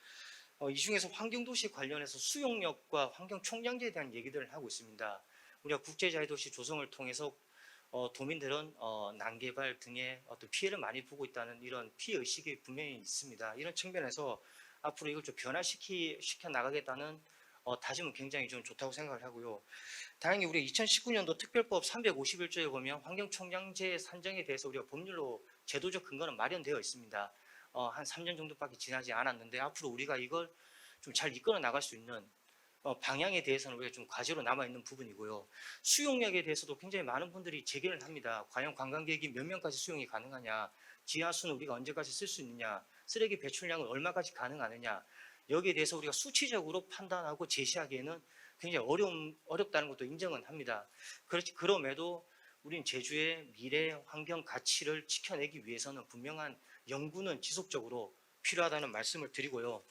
이 중에서 환경도시 관련해서 수용력과 환경총량제에 대한 얘기들을 하고 있습니다. 우리가 국제자유도시 조성을 통해서 도민들은 난개발 등의 어떤 피해를 많이 보고 있다는 이런 피해의식이 분명히 있습니다. 이런 측면에서 앞으로 이걸 좀 변화시켜 나가겠다는 다짐은 굉장히 좀 좋다고 생각을 하고요. 다행히 우리 2019년도 특별법 351조에 보면 환경총량제 산정에 대해서 우리가 법률로 제도적 근거는 마련되어 있습니다. 한 3년 정도밖에 지나지 않았는데 앞으로 우리가 이걸 좀 잘 이끌어 나갈 수 있는 방향에 대해서는 우리가 좀 과제로 남아있는 부분이고요. 수용력에 대해서도 굉장히 많은 분들이 제기를 합니다. 과연 관광객이 몇 명까지 수용이 가능하냐, 지하수는 우리가 언제까지 쓸 수 있느냐, 쓰레기 배출량은 얼마까지 가능하느냐, 여기에 대해서 우리가 수치적으로 판단하고 제시하기에는 굉장히 어렵다는 것도 인정은 합니다. 그럼에도 우리는 제주의 미래 환경 가치를 지켜내기 위해서는 분명한 연구는 지속적으로 필요하다는 말씀을 드리고요.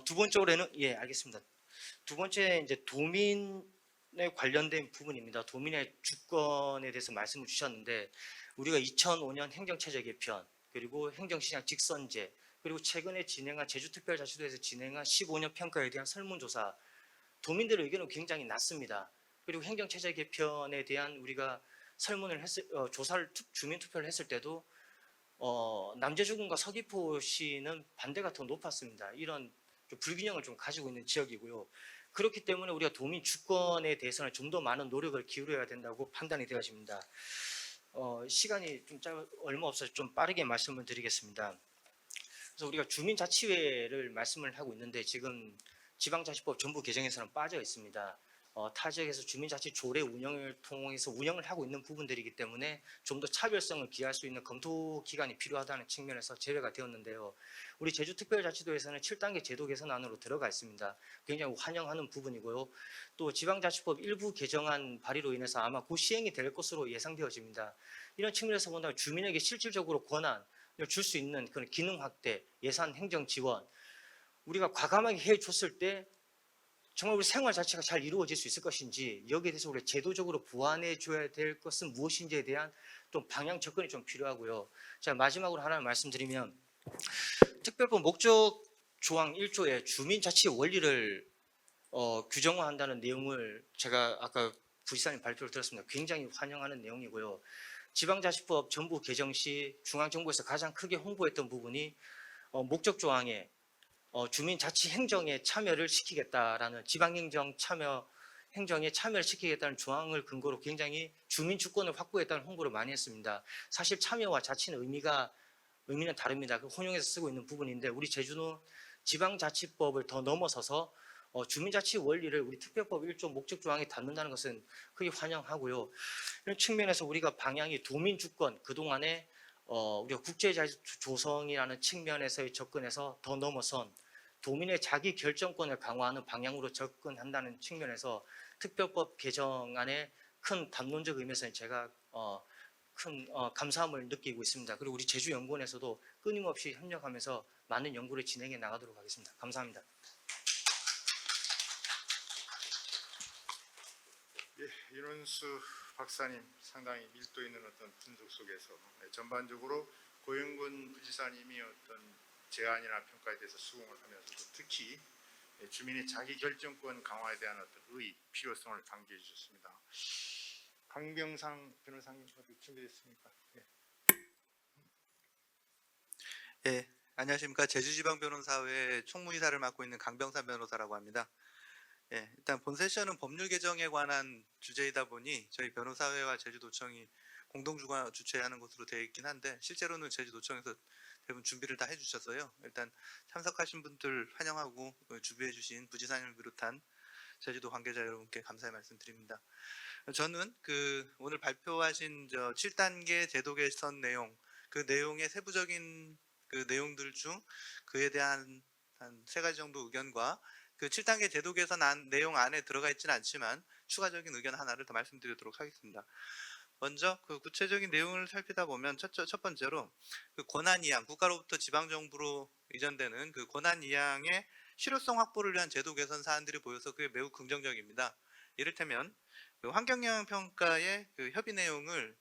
두 번째로는 알겠습니다. 두 번째 이제 도민 관련된 부분입니다. 도민의 주권에 대해서 말씀을 주셨는데 우리가 2005년 행정체제 개편 그리고 행정시장 직선제 그리고 최근에 진행한 제주특별자치도에서 진행한 15년 평가에 대한 설문조사 도민들의 의견은 굉장히 낮습니다. 그리고 행정체제 개편에 대한 우리가 조사를 주민투표를 했을 때도 남제주군과 서귀포시는 반대가 더 높았습니다. 이런 좀 불균형을 좀 가지고 있는 지역이고요. 그렇기 때문에 우리가 도민 주권에 대해서는 좀 더 많은 노력을 기울여야 된다고 판단이 되어집니다. 시간이 좀 얼마 없어서 좀 빠르게 말씀을 드리겠습니다. 그래서 우리가 주민자치회를 말씀을 하고 있는데 지금 지방자치법 전부 개정에서는 빠져 있습니다. 타 지역에서 주민자치 조례 운영을 통해서 운영을 하고 있는 부분들이기 때문에 좀 더 차별성을 기할 수 있는 검토 기간이 필요하다는 측면에서 제외가 되었는데요. 우리 제주특별자치도에서는 7단계 제도 개선안으로 들어가 있습니다. 굉장히 환영하는 부분이고요. 또 지방자치법 일부 개정안 발의로 인해서 아마 곧 시행이 될 것으로 예상되어집니다. 이런 측면에서 본다면 주민에게 실질적으로 권한을 줄 수 있는 그런 기능 확대, 예산 행정 지원, 우리가 과감하게 해줬을 때 정말 우리 생활 자체가 잘 이루어질 수 있을 것인지 여기에 대해서 우리가 제도적으로 보완해 줘야 될 것은 무엇인지에 대한 좀 방향 접근이 좀 필요하고요. 자, 마지막으로 하나 말씀드리면 특별법 목적 조항 1조에 주민자치 원리를 규정화한다는 내용을 제가 아까 부지사님 발표를 들었습니다. 굉장히 환영하는 내용이고요. 지방자치법 전부 개정 시 중앙정부에서 가장 크게 홍보했던 부분이 목적 조항에 주민자치 행정에 참여를 시키겠다라는 지방행정 참여 행정에 참여를 시키겠다는 조항을 근거로 굉장히 주민 주권을 확보했다는 홍보를 많이 했습니다. 사실 참여와 자치는 의미는 다릅니다. 그 혼용해서 쓰고 있는 부분인데 우리 제주는 지방자치법을 더 넘어서서 주민자치 원리를 우리 특별법 1조 목적 조항에 담는다는 것은 크게 환영하고요. 이런 측면에서 우리가 방향이 도민주권 그동안에 우리가 국제자치 조성이라는 측면에서의 접근에서 더 넘어선 도민의 자기 결정권을 강화하는 방향으로 접근한다는 측면에서 특별법 개정안의 큰 담론적 의미에서 제가 큰 감사함을 느끼고 있습니다. 그리고 우리 제주연구원에서도 끊임없이 협력하면서 많은 연구를 진행해 나가도록 하겠습니다. 감사합니다. 예, 윤원수 박사님 상당히 밀도 있는 어떤 분석 속에서 전반적으로 고영군 부지사님이 어떤 제안이나 평가에 대해서 수긍을 하면서도 특히 주민의 자기 결정권 강화에 대한 어떤 필요성을 강조해 주셨습니다. 강병상 변호사님 어떻게 준비됐습니까? 예. 예, 안녕하십니까. 제주지방변호사회 총무이사를 맡고 있는 강병산 변호사라고 합니다. 예, 일단 본 세션은 법률 개정에 관한 주제이다 보니 저희 변호사회와 제주도청이 공동 주최하는 것으로 되어 있긴 한데 실제로는 제주도청에서 대부분 준비를 다 해주셔서요. 일단 참석하신 분들 환영하고 준비해주신 부지사님을 비롯한 제주도 관계자 여러분께 감사의 말씀드립니다. 저는 오늘 발표하신 7단계 제도 개선 내용, 그 내용의 세부적인 그 내용들 중 그에 대한 한 3가지 정도 의견과 그 7단계 제도 개선 내용 안에 들어가 있지는 않지만 추가적인 의견 하나를 더 말씀드리도록 하겠습니다. 먼저 그 구체적인 내용을 살피다 보면 첫 번째로 그 권한 이양, 국가로부터 지방정부로 이전되는 그 권한 이양의 실효성 확보를 위한 제도 개선 사안들이 보여서 그게 매우 긍정적입니다. 이를테면 그 환경영향 평가의 그 협의 내용을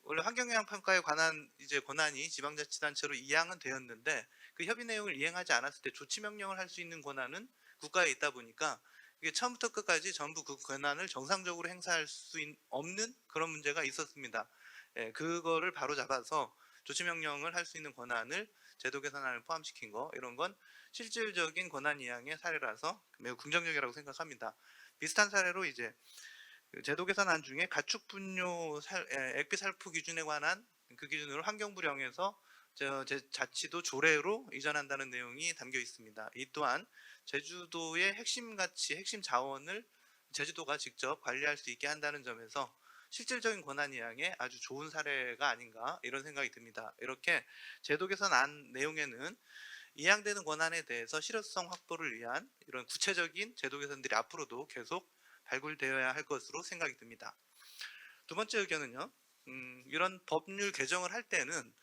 원래 환경영향 평가에 관한 권한이 지방자치단체로 이양은 되었는데 그 협의 내용을 이행하지 않았을 때 조치 명령을 할 수 있는 권한은 국가에 있다 보니까 이게 처음부터 끝까지 전부 그 권한을 정상적으로 행사할 수 없는 그런 문제가 있었습니다. 예, 그거를 바로 잡아서 조치 명령을 할 수 있는 권한을 제도 개선안을 포함시킨 거, 이런 건 실질적인 권한 이양의 사례라서 매우 긍정적이라고 생각합니다. 비슷한 사례로 제도 개선안 중에 가축 분뇨 액비 살포 기준에 관한 그 기준으로 환경부령에서 자치도 조례로 이전한다는 내용이 담겨 있습니다. 이 또한 제주도의 핵심 가치, 핵심 자원을 제주도가 직접 관리할 수 있게 한다는 점에서 실질적인 권한 이양의 아주 좋은 사례가 아닌가 이런 생각이 듭니다. 이렇게 제도 개선안 내용에는 이양되는 권한에 대해서 실효성 확보를 위한 이런 구체적인 제도 개선들이 앞으로도 계속 발굴되어야 할 것으로 생각이 듭니다. 두 번째 의견은요. 이런 법률 개정을 할 때는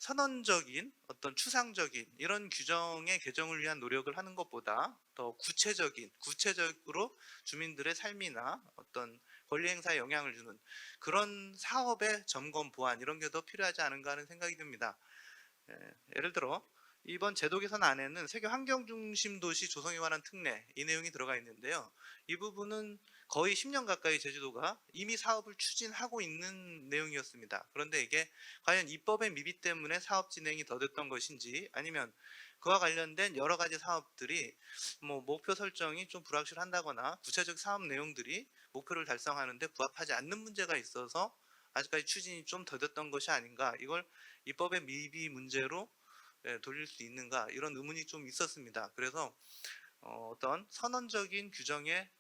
선언적인 어떤 추상적인 이런 규정의 개정을 위한 노력을 하는 것보다 더 구체적으로 주민들의 삶이나 어떤 권리 행사에 영향을 주는 그런 사업의 점검 보완 이런 게 더 필요하지 않은가 하는 생각이 듭니다. 예를 들어 이번 제도 개선 안에는 세계 환경 중심 도시 조성에 관한 특례 이 내용이 들어가 있는데요. 이 부분은 거의 10년 가까이 제주도가 이미 사업을 추진하고 있는 내용이었습니다. 그런데 이게 과연 입법의 미비 때문에 사업 진행이 더뎠던 것인지 아니면 그와 관련된 여러 가지 사업들이 뭐 목표 설정이 좀 불확실한다거나 구체적 사업 내용들이 목표를 달성하는데 부합하지 않는 문제가 있어서 아직까지 추진이 좀 더뎠던 것이 아닌가, 이걸 입법의 미비 문제로 돌릴 수 있는가, 이런 의문이 좀 있었습니다. 그래서 어떤 선언적인 규정의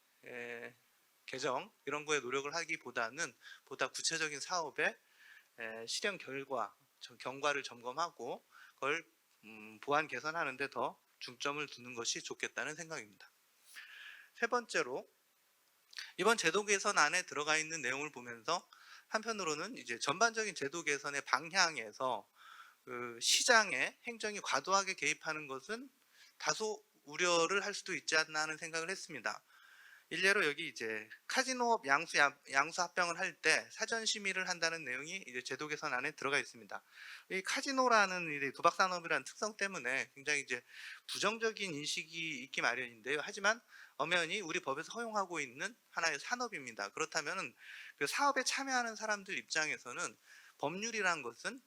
개정 이런 거에 노력을 하기보다는 보다 구체적인 사업의 실현 결과, 경과를 점검하고 그걸 보완 개선하는 데 더 중점을 두는 것이 좋겠다는 생각입니다. 세 번째로 이번 제도 개선 안에 들어가 있는 내용을 보면서 한편으로는 이제 전반적인 제도 개선의 방향에서 그 시장에 행정이 과도하게 개입하는 것은 다소 우려를 할 수도 있지 않나 하는 생각을 했습니다. 일례로 여기 이제 카지노업 양수 합병을 할 때 사전 심의를 한다는 내용이 이제 제도 개선 안에 들어가 있습니다. 이 카지노라는 이 도박 산업이라는 특성 때문에 굉장히 이제 부정적인 인식이 있기 마련인데요. 하지만 엄연히 우리 법에서 허용하고 있는 하나의 산업입니다. 그렇다면은 그 사업에 참여하는 사람들 입장에서는 법률이란 것은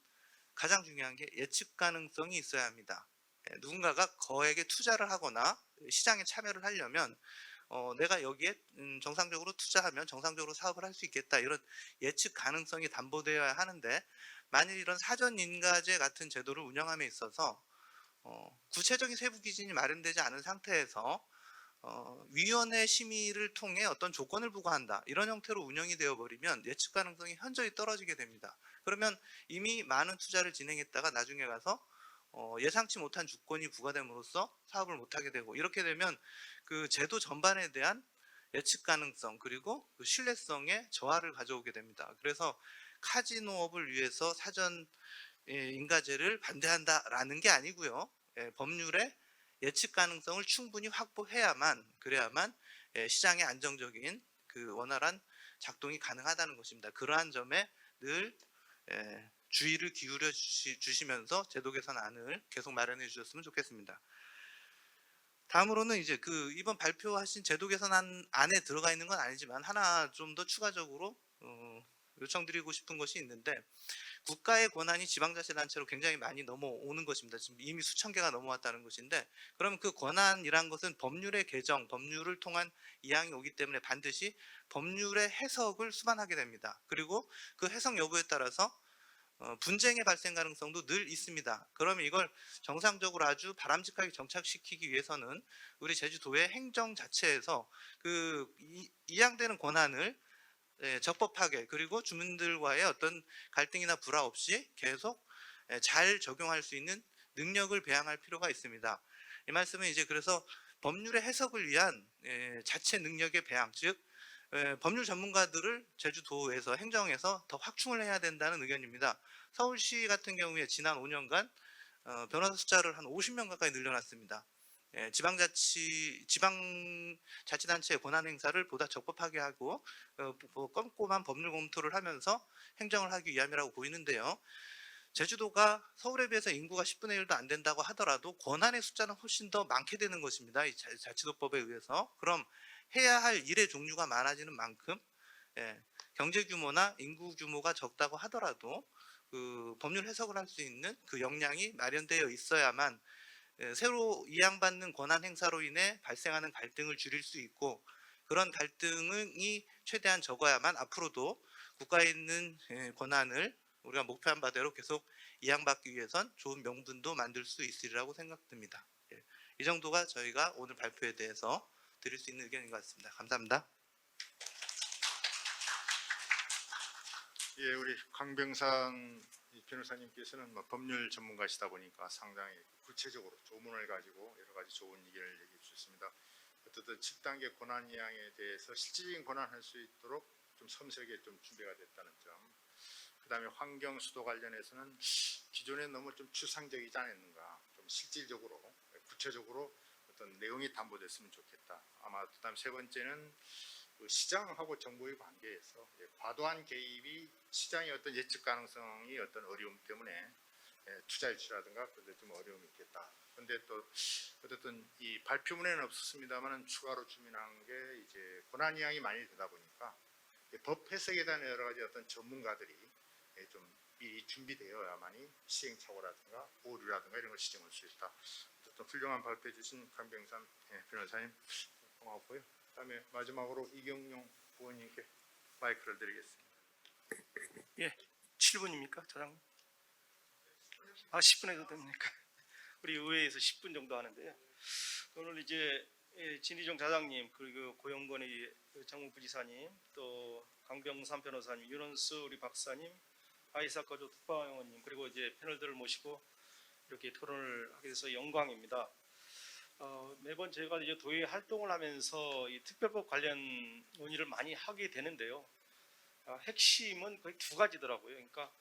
가장 중요한 게 예측 가능성이 있어야 합니다. 누군가가 거액의 투자를 하거나 시장에 참여를 하려면 내가 여기에 정상적으로 투자하면 정상적으로 사업을 할 수 있겠다, 이런 예측 가능성이 담보되어야 하는데, 만일 이런 사전 인가제 같은 제도를 운영함에 있어서 구체적인 세부 기준이 마련되지 않은 상태에서 위원회 심의를 통해 어떤 조건을 부과한다, 이런 형태로 운영이 되어버리면 예측 가능성이 현저히 떨어지게 됩니다. 그러면 이미 많은 투자를 진행했다가 나중에 가서 예상치 못한 조건이 부과됨으로써 사업을 못하게 되고, 이렇게 되면 그 제도 전반에 대한 예측 가능성 그리고 그 신뢰성에 저하를 가져오게 됩니다. 그래서 카지노업을 위해서 사전 인가제를 반대한다라는 게 아니고요. 법률에 예측 가능성을 충분히 확보해야만, 그래야만 시장의 안정적인 그 원활한 작동이 가능하다는 것입니다. 그러한 점에 늘 주의를 기울여 주시면서 제도 개선안을 계속 마련해 주셨으면 좋겠습니다. 다음으로는 이제 그 이번 발표하신 제도 개선안 안에 들어가 있는 건 아니지만 하나 좀 더 추가적으로 요청드리고 싶은 것이 있는데, 국가의 권한이 지방자치단체로 굉장히 많이 넘어오는 것입니다. 지금 이미 수천 개가 넘어왔다는 것인데, 그럼 그 권한이란 것은 법률의 개정, 법률을 통한 이양이 오기 때문에 반드시 법률의 해석을 수반하게 됩니다. 그리고 그 해석 여부에 따라서 분쟁의 발생 가능성도 늘 있습니다. 그러면 이걸 정상적으로 아주 바람직하게 정착시키기 위해서는 우리 제주도의 행정 자체에서 그 이양되는 권한을 적법하게, 그리고 주민들과의 어떤 갈등이나 불화 없이 계속 잘 적용할 수 있는 능력을 배양할 필요가 있습니다. 이 말씀은 이제 그래서 법률의 해석을 위한 자체 능력의 배양, 즉 법률 전문가들을 제주도에서 행정에서 더 확충을 해야 된다는 의견입니다. 서울시 같은 경우에 지난 5년간 변호사 숫자를 한 50명 가까이 늘려놨습니다. 지방자치단체의 권한 행사를 보다 적법하게 하고 꼼꼼한 법률 검토를 하면서 행정을 하기 위함이라고 보이는데요. 제주도가 서울에 비해서 인구가 10분의 1도 안 된다고 하더라도 권한의 숫자는 훨씬 더 많게 되는 것입니다. 이 자치도법에 의해서. 그럼 해야 할 일의 종류가 많아지는 만큼 경제 규모나 인구 규모가 적다고 하더라도 그 법률 해석을 할 수 있는 그 역량이 마련되어 있어야만 새로 이양받는 권한 행사로 인해 발생하는 갈등을 줄일 수 있고, 그런 갈등이 최대한 적어야만 앞으로도 국가에 있는 권한을 우리가 목표한 바대로 계속 이양받기 위해선 좋은 명분도 만들 수 있으리라고 생각됩니다. 이 정도가 저희가 오늘 발표에 대해서 드릴 수 있는 의견인 것 같습니다. 감사합니다. 예, 우리 강병상 변호사님께서는 법률 전문가시다 보니까 상당히 구체적으로 조문을 가지고 여러 가지 좋은 의견을 얘기해 주셨습니다. 어쨌든 7단계 권한 이양에 대해서 실질적인 권한을 할 수 있도록 좀 섬세하게 좀 준비가 됐다는 점. 그다음에 환경 수도 관련해서는 기존에 너무 좀 추상적이지 않았는가, 좀 실질적으로 구체적으로 어떤 내용이 담보됐으면 좋겠다. 아마 그다음 세 번째는 그 시장하고 정부의 관계에서 과도한 개입이 시장의 어떤 예측 가능성이 어떤 어려움 때문에 투자 유치라든가 그런데 좀 어려움이 있겠다. 그런데 또 어쨌든 이 발표문에는 없었습니다만은 추가로 주민한 게 이제 권한 이양이 많이 되다 보니까 법 해석에 대한 여러 가지 어떤 전문가들이 좀 미리 준비되어야만이 시행착오라든가 오류라든가 이런 걸 시정할 수 있다. 어떤 훌륭한 발표해 주신 강병삼 변호사님 고맙고요. 그다음에 마지막으로 이경용 의원님께 마이크를 드리겠습니다. 7분입니까, 차장님? 10분 해도 됩니까? 우리 의회에서 10분 정도 하는데요. 오늘 이제 진희정 차장님, 그리고 고영건의 정무부지사님, 또 강병삼 변호사님, 윤원수 우리 박사님, 아이사카조 특파원님, 그리고 이제 패널들을 모시고 이렇게 토론을 하게 돼서 영광입니다. 매번 제가 이제 도의 활동을 하면서 이 특별법 관련 논의를 많이 하게 되는데요. 핵심은 거의 두 가지더라고요. 그러니까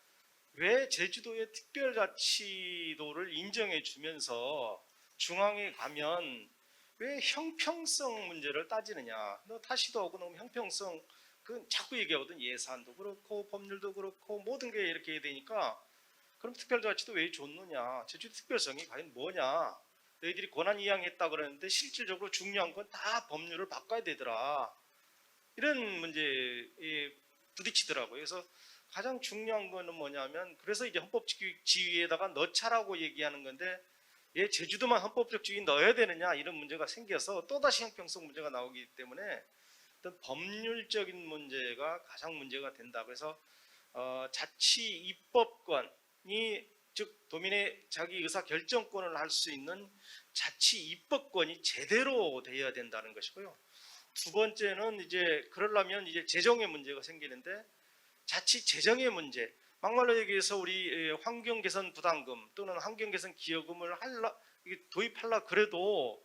왜 제주도의 특별자치도를 인정해 주면서 중앙에 가면 왜 형평성 문제를 따지느냐. 너 타시도 하고 너무 형평성 그 자꾸 얘기하거든. 예산도 그렇고 법률도 그렇고 모든 게 이렇게 되니까 그럼 특별자치도 왜 좋느냐. 제주도 특별성이 과연 뭐냐. 너희들이 권한 이양했다 그러는데 실질적으로 중요한 건 다 법률을 바꿔야 되더라. 이런 문제에 부딪히더라고요. 그래서 가장 중요한 거는 뭐냐면 그래서 이제 헌법적 지위에다가 넣자라고 얘기하는 건데 예, 제주도만 헌법적 지위 넣어야 되느냐 이런 문제가 생겨서 또다시 형평성 문제가 나오기 때문에 어떤 법률적인 문제가 가장 문제가 된다. 그래서 자치 입법권이 즉 도민의 자기 의사 결정권을 할 수 있는 자치 입법권이 제대로 되어야 된다는 것이고요. 두 번째는 이제 그러려면 이제 재정의 문제가 생기는데 자치 재정의 문제, 막말로 얘기해서 우리 환경 개선 부담금 또는 환경 개선 기여금을 도입하려 그래도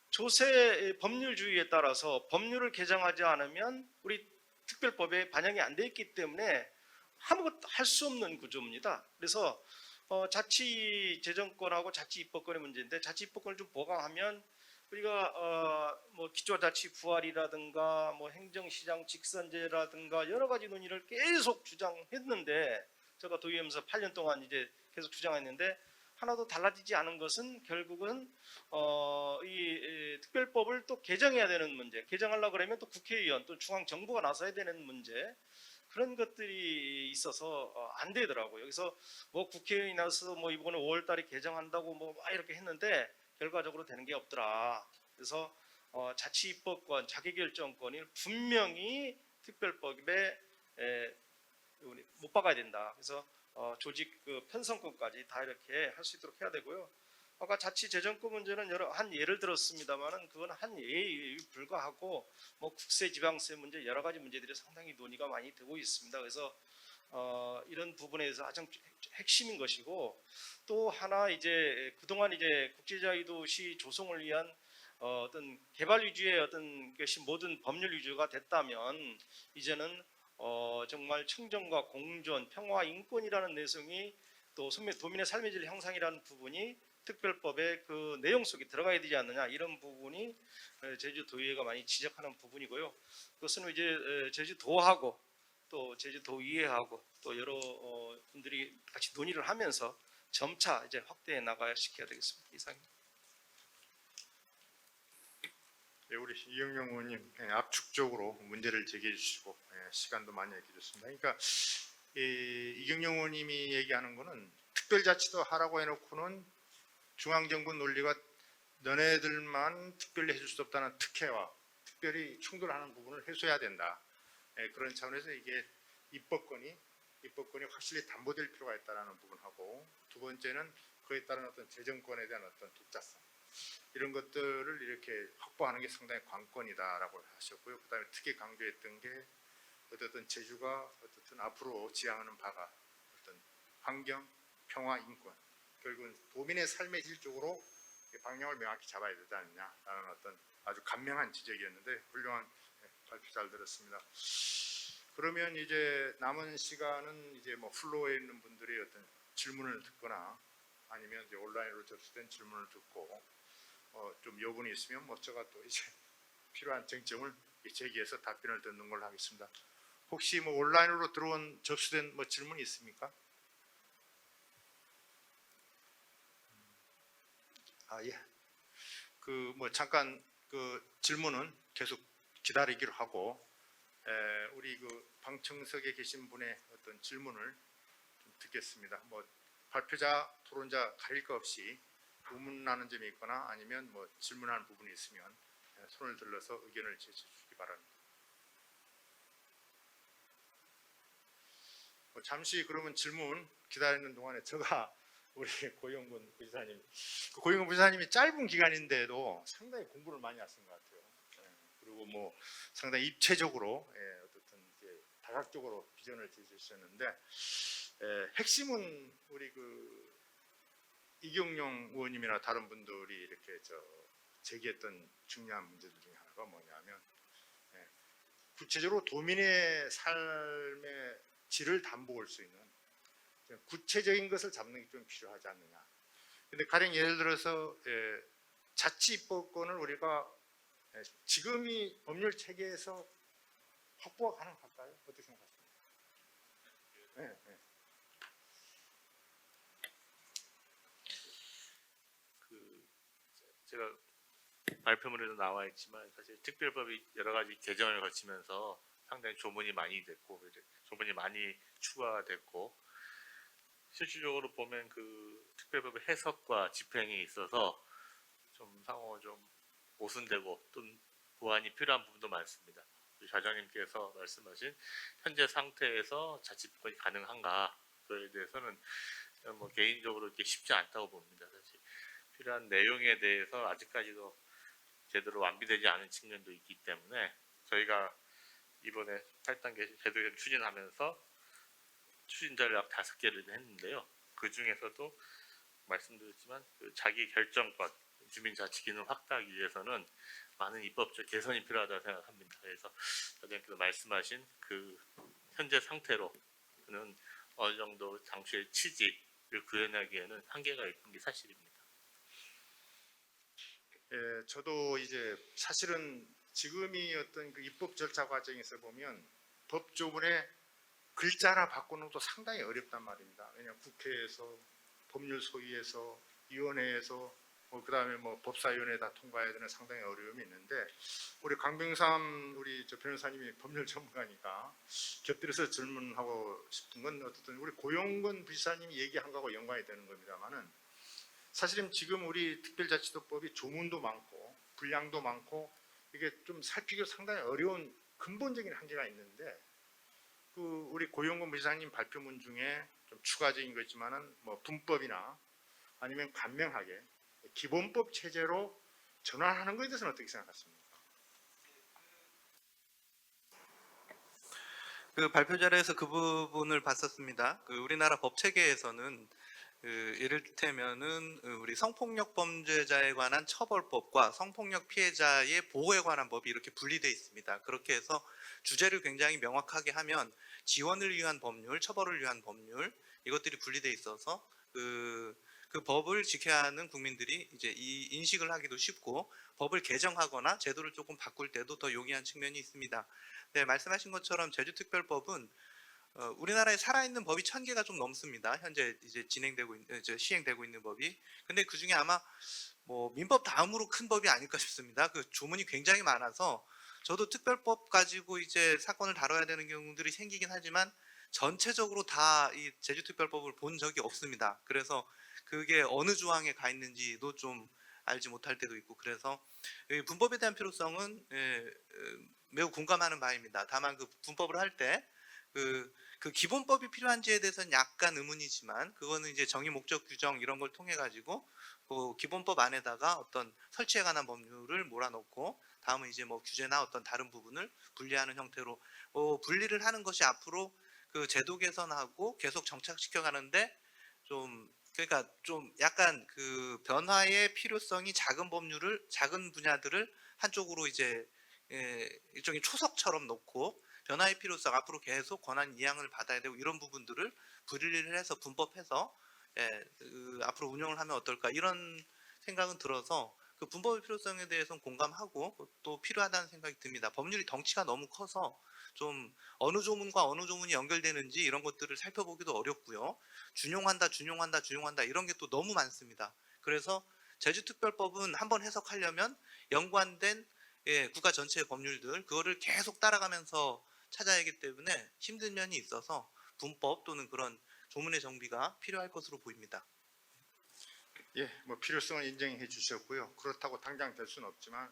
조세 법률주의에 따라서 법률을 개정하지 않으면 우리 특별법에 반영이 안 돼 있기 때문에 아무것도 할 수 없는 구조입니다. 그래서 자치 재정권하고 자치 입법권의 문제인데 자치 입법권을 좀 보강하면 우리가 뭐 기초자치 부활이라든가 뭐 행정시장 직선제라든가 여러 가지 논의를 계속 주장했는데 제가 도의하면서 8년 동안 이제 계속 주장했는데 하나도 달라지지 않은 것은 결국은 이 특별법을 또 개정해야 되는 문제, 개정하려고 그러면 또 국회의원 또 중앙정부가 나서야 되는 문제 그런 것들이 있어서 안 되더라고요. 그래서 뭐 국회의원이 나서서 뭐 이번에 5월달에 개정한다고 뭐 막 이렇게 했는데 결과적으로 되는 게 없더라. 그래서 자치 입법권, 자기결정권이 분명히 특별법에 못 박아야 된다. 그래서 조직 그 편성권까지 다 이렇게 할 수 있도록 해야 되고요. 아까 자치 재정권 문제는 한 예를 들었습니다만은 그건 한 예에 불과하고 뭐 국세, 지방세 문제 여러 가지 문제들이 상당히 논의가 많이 되고 있습니다. 그래서 이런 부분에 대해서 가장 핵심인 것이고 또 하나 이제 그동안 이제 국제자유도시 조성을 위한 어떤 개발 위주의 어떤 것이 모든 법률 위주가 됐다면 이제는 정말 청정과 공존, 평화, 인권이라는 내성이 또 도민의 삶의 질 향상이라는 부분이 특별법의 그 내용 속에 들어가야 되지 않느냐 이런 부분이 제주도의회가 많이 지적하는 부분이고요. 그것은 이제 제주도하고 또 제주도의회하고 또 여러 분들이 같이 논의를 하면서 점차 이제 확대해 나가야 시켜야 되겠습니다. 이상입니다. 네, 우리 이경영 의원님 압축적으로 문제를 제기해 주시고 시간도 많이 얘기해 줬습니다. 그러니까 이경영 의원님이 얘기하는 거는 특별자치도 하라고 해놓고는 중앙정부 논리가 너네들만 특별히 해줄 수 없다는 특혜와 특별히 충돌하는 부분을 해소해야 된다. 그런 차원에서 이게 입법권이 확실히 담보될 필요가 있다는 부분하고 두 번째는 그에 따른 어떤 재정권에 대한 어떤 독자성 이런 것들을 이렇게 확보하는 게 상당히 관건이다라고 하셨고요. 그다음에 특히 강조했던 게 어쨌든 제주가 어쨌든 앞으로 지향하는 바가 어떤 환경, 평화, 인권 결국은 도민의 삶의 질 쪽으로 방향을 명확히 잡아야 되지 않느냐라는 어떤 아주 간명한 지적이었는데 훌륭한 발표 잘 들었습니다. 그러면 이제 남은 시간은 이제 뭐 플로어에 있는 분들이 어떤 질문을 듣거나 아니면 이제 온라인으로 접수된 질문을 듣고 좀 여분이 있으면 뭐 제가 또 이제 필요한 쟁점을 제기해서 답변을 듣는 걸로 하겠습니다. 혹시 뭐 온라인으로 들어온 접수된 뭐 질문이 있습니까? 예. 그 뭐 잠깐 그 질문은 계속 기다리기로 하고 우리 그 방청석에 계신 분의 어떤 질문을 좀 듣겠습니다. 뭐 발표자, 토론자 가릴 거 없이 의문나는 점이 있거나 아니면 뭐 질문하는 부분이 있으면 손을 들러서 의견을 제시해 주시기 바랍니다. 잠시 그러면 질문 기다리는 동안에 제가 우리 고영근 부지사님, 고영근 부지사님이 짧은 기간인데도 상당히 공부를 많이 하신 것 같아요. 그리고 뭐 상당히 입체적으로 어떻든 이제 다각적으로 비전을 제시하셨는데 핵심은 우리 그 이경영 의원님이나 다른 분들이 이렇게 제기했던 중요한 문제들 중에 하나가 뭐냐면 구체적으로 도민의 삶의 질을 담보할 수 있는 구체적인 것을 잡는 게 좀 필요하지 않느냐. 근데 가령 예를 들어서 자치입법권을 우리가 지금이 법률 체계에서 확보가 가능할까요? 어떻게 생각하십니까? 네. 제가 발표문에도 나와 있지만 사실 특별법이 여러 가지 개정을 거치면서 상당히 조문이 많이 됐고 조문이 많이 추가됐고 실질적으로 보면 그 특별법의 해석과 집행에 있어서 좀 상호 좀 모순되고 또는 보완이 필요한 부분도 많습니다. 우리 좌장님께서 말씀하신 현재 상태에서 자치법권이 가능한가에 대해서는 뭐 개인적으로 이렇게 쉽지 않다고 봅니다. 사실 필요한 내용에 대해서 아직까지도 제대로 완비되지 않은 측면도 있기 때문에 저희가 이번에 8단계 제도개혁 추진하면서 추진 전략 5개를 했는데요. 그 중에서도 말씀드렸지만 그 자기 결정권, 주민자치기능 확대하기 위해서는 많은 입법적 개선이 필요하다고 생각합니다. 그래서 과장님께서 말씀하신 그 현재 상태로는 어느 정도 당초의 취지를 구현하기에는 한계가 있는 게 사실입니다. 저도 이제 사실은 지금이 어떤 그 입법 절차 과정에서 보면 법조문에 글자나 바꾸는 것도 상당히 어렵단 말입니다. 왜냐하면 국회에서, 법률소위에서, 위원회에서, 그다음에 뭐 법사위원회 다 통과해야 되는 상당히 어려움이 있는데 우리 강병삼 우리 변호사님이 법률 전문가니까 곁들여서 질문하고 싶은 건 어쨌든 우리 고용근 부지사님이 얘기한 거하고 연관이 되는 겁니다만은 사실은 지금 우리 특별자치도법이 조문도 많고 분량도 많고 이게 좀 살피기 상당히 어려운 근본적인 한계가 있는데 그 우리 고용근 부지사님 발표문 중에 좀 추가적인 거 있지만은 뭐 분법이나 아니면 간명하게 기본법 체제로 전환하는 것에 대해서는 어떻게 생각하십니까? 그 발표 자료에서 그 부분을 봤었습니다. 그 우리나라 법 체계에서는 이를테면은 우리 성폭력 범죄자에 관한 처벌법과 성폭력 피해자의 보호에 관한 법이 이렇게 분리되어 있습니다. 그렇게 해서 주제를 굉장히 명확하게 하면 지원을 위한 법률, 처벌을 위한 법률 이것들이 분리되어 있어서 그 법을 지켜야 하는 국민들이 이제 이 인식을 하기도 쉽고 법을 개정하거나 제도를 조금 바꿀 때도 더 용이한 측면이 있습니다. 네, 말씀하신 것처럼 제주특별법은 우리나라에 살아있는 법이 1000개가 좀 넘습니다. 현재 이제 시행되고 있는 법이. 근데 그 중에 아마 뭐 민법 다음으로 큰 법이 아닐까 싶습니다. 그 조문이 굉장히 많아서 저도 특별법 가지고 이제 사건을 다뤄야 되는 경우들이 생기긴 하지만 전체적으로 다 이 제주특별법을 본 적이 없습니다. 그래서 그게 어느 조항에 가 있는지도 좀 알지 못할 때도 있고 그래서 분법에 대한 필요성은 매우 공감하는 바입니다. 다만 그 분법을 할 때 그 기본법이 필요한지에 대해서는 약간 의문이지만 그거는 이제 정의 목적 규정 이런 걸 통해 가지고 그 기본법 안에다가 어떤 설치에 관한 법률을 몰아넣고 다음은 이제 뭐 규제나 어떤 다른 부분을 분리하는 형태로 분리를 하는 것이 앞으로 그 제도 개선하고 계속 정착시켜 가는데 그러니까 좀 약간 그 변화의 필요성이 작은 분야들을 한쪽으로 이제 일종의 초석처럼 놓고 변화의 필요성 앞으로 계속 권한 이양을 받아야 되고 이런 부분들을 분리를 해서 분법해서 앞으로 운영을 하면 어떨까 이런 생각은 들어서 그 분법의 필요성에 대해서는 공감하고 또 필요하다는 생각이 듭니다. 법률이 덩치가 너무 커서 좀 어느 조문과 어느 조문이 연결되는지 이런 것들을 살펴보기도 어렵고요. 준용한다 이런 게 또 너무 많습니다. 그래서 제주특별법은 한번 해석하려면 연관된 국가 전체의 법률들 그거를 계속 따라가면서 찾아야 하기 때문에 힘든 면이 있어서 분법 또는 그런 조문의 정비가 필요할 것으로 보입니다. 예, 뭐 필요성을 인정해 주셨고요. 그렇다고 당장 될 수는 없지만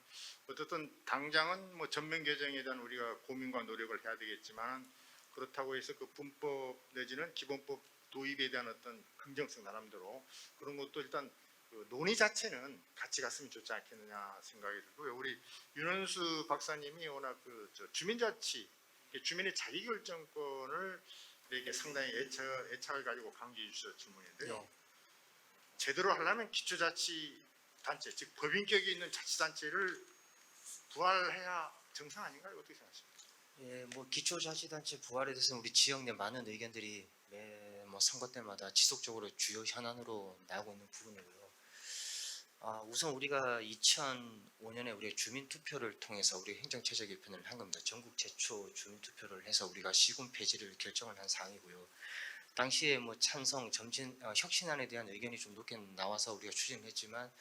어쨌든 당장은 뭐 전면 개정에 대한 우리가 고민과 노력을 해야 되겠지만 그렇다고 해서 그 분법 내지는 기본법 도입에 대한 어떤 긍정성 나름대로 그런 것도 일단 그 논의 자체는 같이 갔으면 좋지 않겠느냐 생각이 들고요. 우리 윤원수 박사님이 워낙 주민자치, 주민의 자기결정권을 이렇게 상당히 애착을 가지고 강조해 주셔서 질문인데요. 제대로 하려면 기초자치단체, 즉 법인격이 있는 자치단체를 부활해야 정상 아닌가요? 어떻게 생각하십니까? 예, 뭐 기초자치단체 부활에 대해서 우리 지역 내 많은 의견들이 매 선거 때마다 지속적으로 주요 현안으로 나오고 있는 부분이고요. 우선 우리가 2005년에 우리 주민투표를 통해서 우리 행정체제 개편을 한 겁니다. 전국 최초 주민투표를 해서 우리가 시군 폐지를 결정을 한 사항이고요. 당시에 뭐 찬성, 혁신안에 대한 의견이 좀 높게 나와서 우리가 추진했지만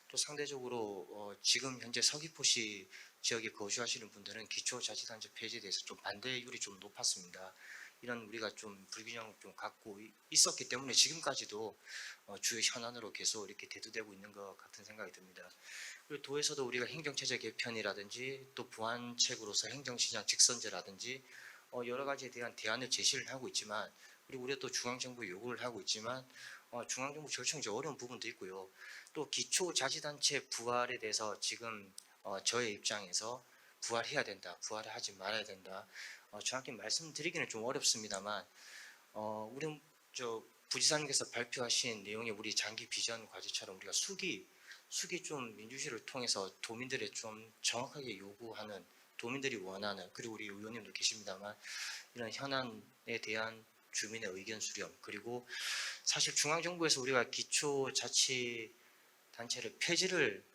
또 상대적으로 지금 현재 서귀포시 지역에 거주하시는 분들은 기초자치단체 폐지에 대해서 좀 반대율이 좀 높았습니다. 이런 우리가 좀 불균형을 좀 갖고 있었기 때문에 지금까지도 주요 현안으로 계속 이렇게 대두되고 있는 것 같은 생각이 듭니다. 그리고 도에서도 우리가 행정체제 개편이라든지 또 보완책으로서 행정시장 직선제라든지 여러 가지에 대한 대안을 제시를 하고 있지만 그리고 우리가 또 중앙정부에 요구를 하고 있지만 중앙정부 결정이 어려운 부분도 있고요. 또 기초자치단체 부활에 대해서 지금 저의 입장에서 부활해야 된다, 부활하지 말아야 된다. 정확히 말씀드리기는 좀 어렵습니다만 우리 부지사님께서 발표하신 내용의 우리 장기 비전 과제처럼 우리가 수기 좀 민주주의를 통해서 도민들의 좀 정확하게 요구하는 도민들이 원하는 그리고 우리 의원님도 계십니다만 이런 현안에 대한 주민의 의견 수렴 그리고 사실 중앙정부에서 우리가 기초자치단체를 폐지를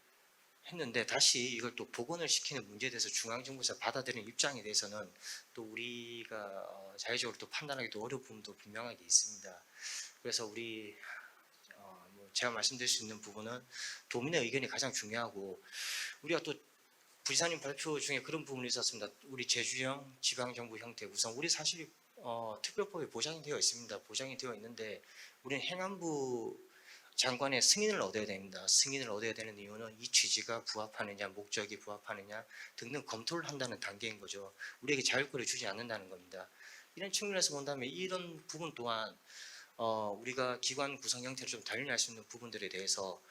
했는데 다시 이걸 또 복원을 시키는 문제에 대해서 중앙정부에서 받아들이는 입장에 대해서는 또 우리가 자의적으로 또 판단하기도 어려운 부분도 분명하게 있습니다. 그래서 우리 제가 말씀드릴 수 있는 부분은 도민의 의견이 가장 중요하고 우리가 또 부지사님 발표 중에 그런 부분이 있었습니다. 우리 제주형 지방정부 형태 우선 우리 사실 특별법에 보장이 되어 있습니다. 보장이 되어 있는데 우리는 행안부 장관의 승인을 얻어야 됩니다. 승인을 얻어야 되는 이유는 이 취지가 부합하느냐, 목적이 부합하느냐 등등 검토를 한다는 단계인 거죠. 우리에게 자율권을 주지 않는다는 겁니다. 이런 측면에서 본다면 이런 부분 또한 우리가 기관 구성 형태를 좀 달리할 수 있는 부분들에 대해서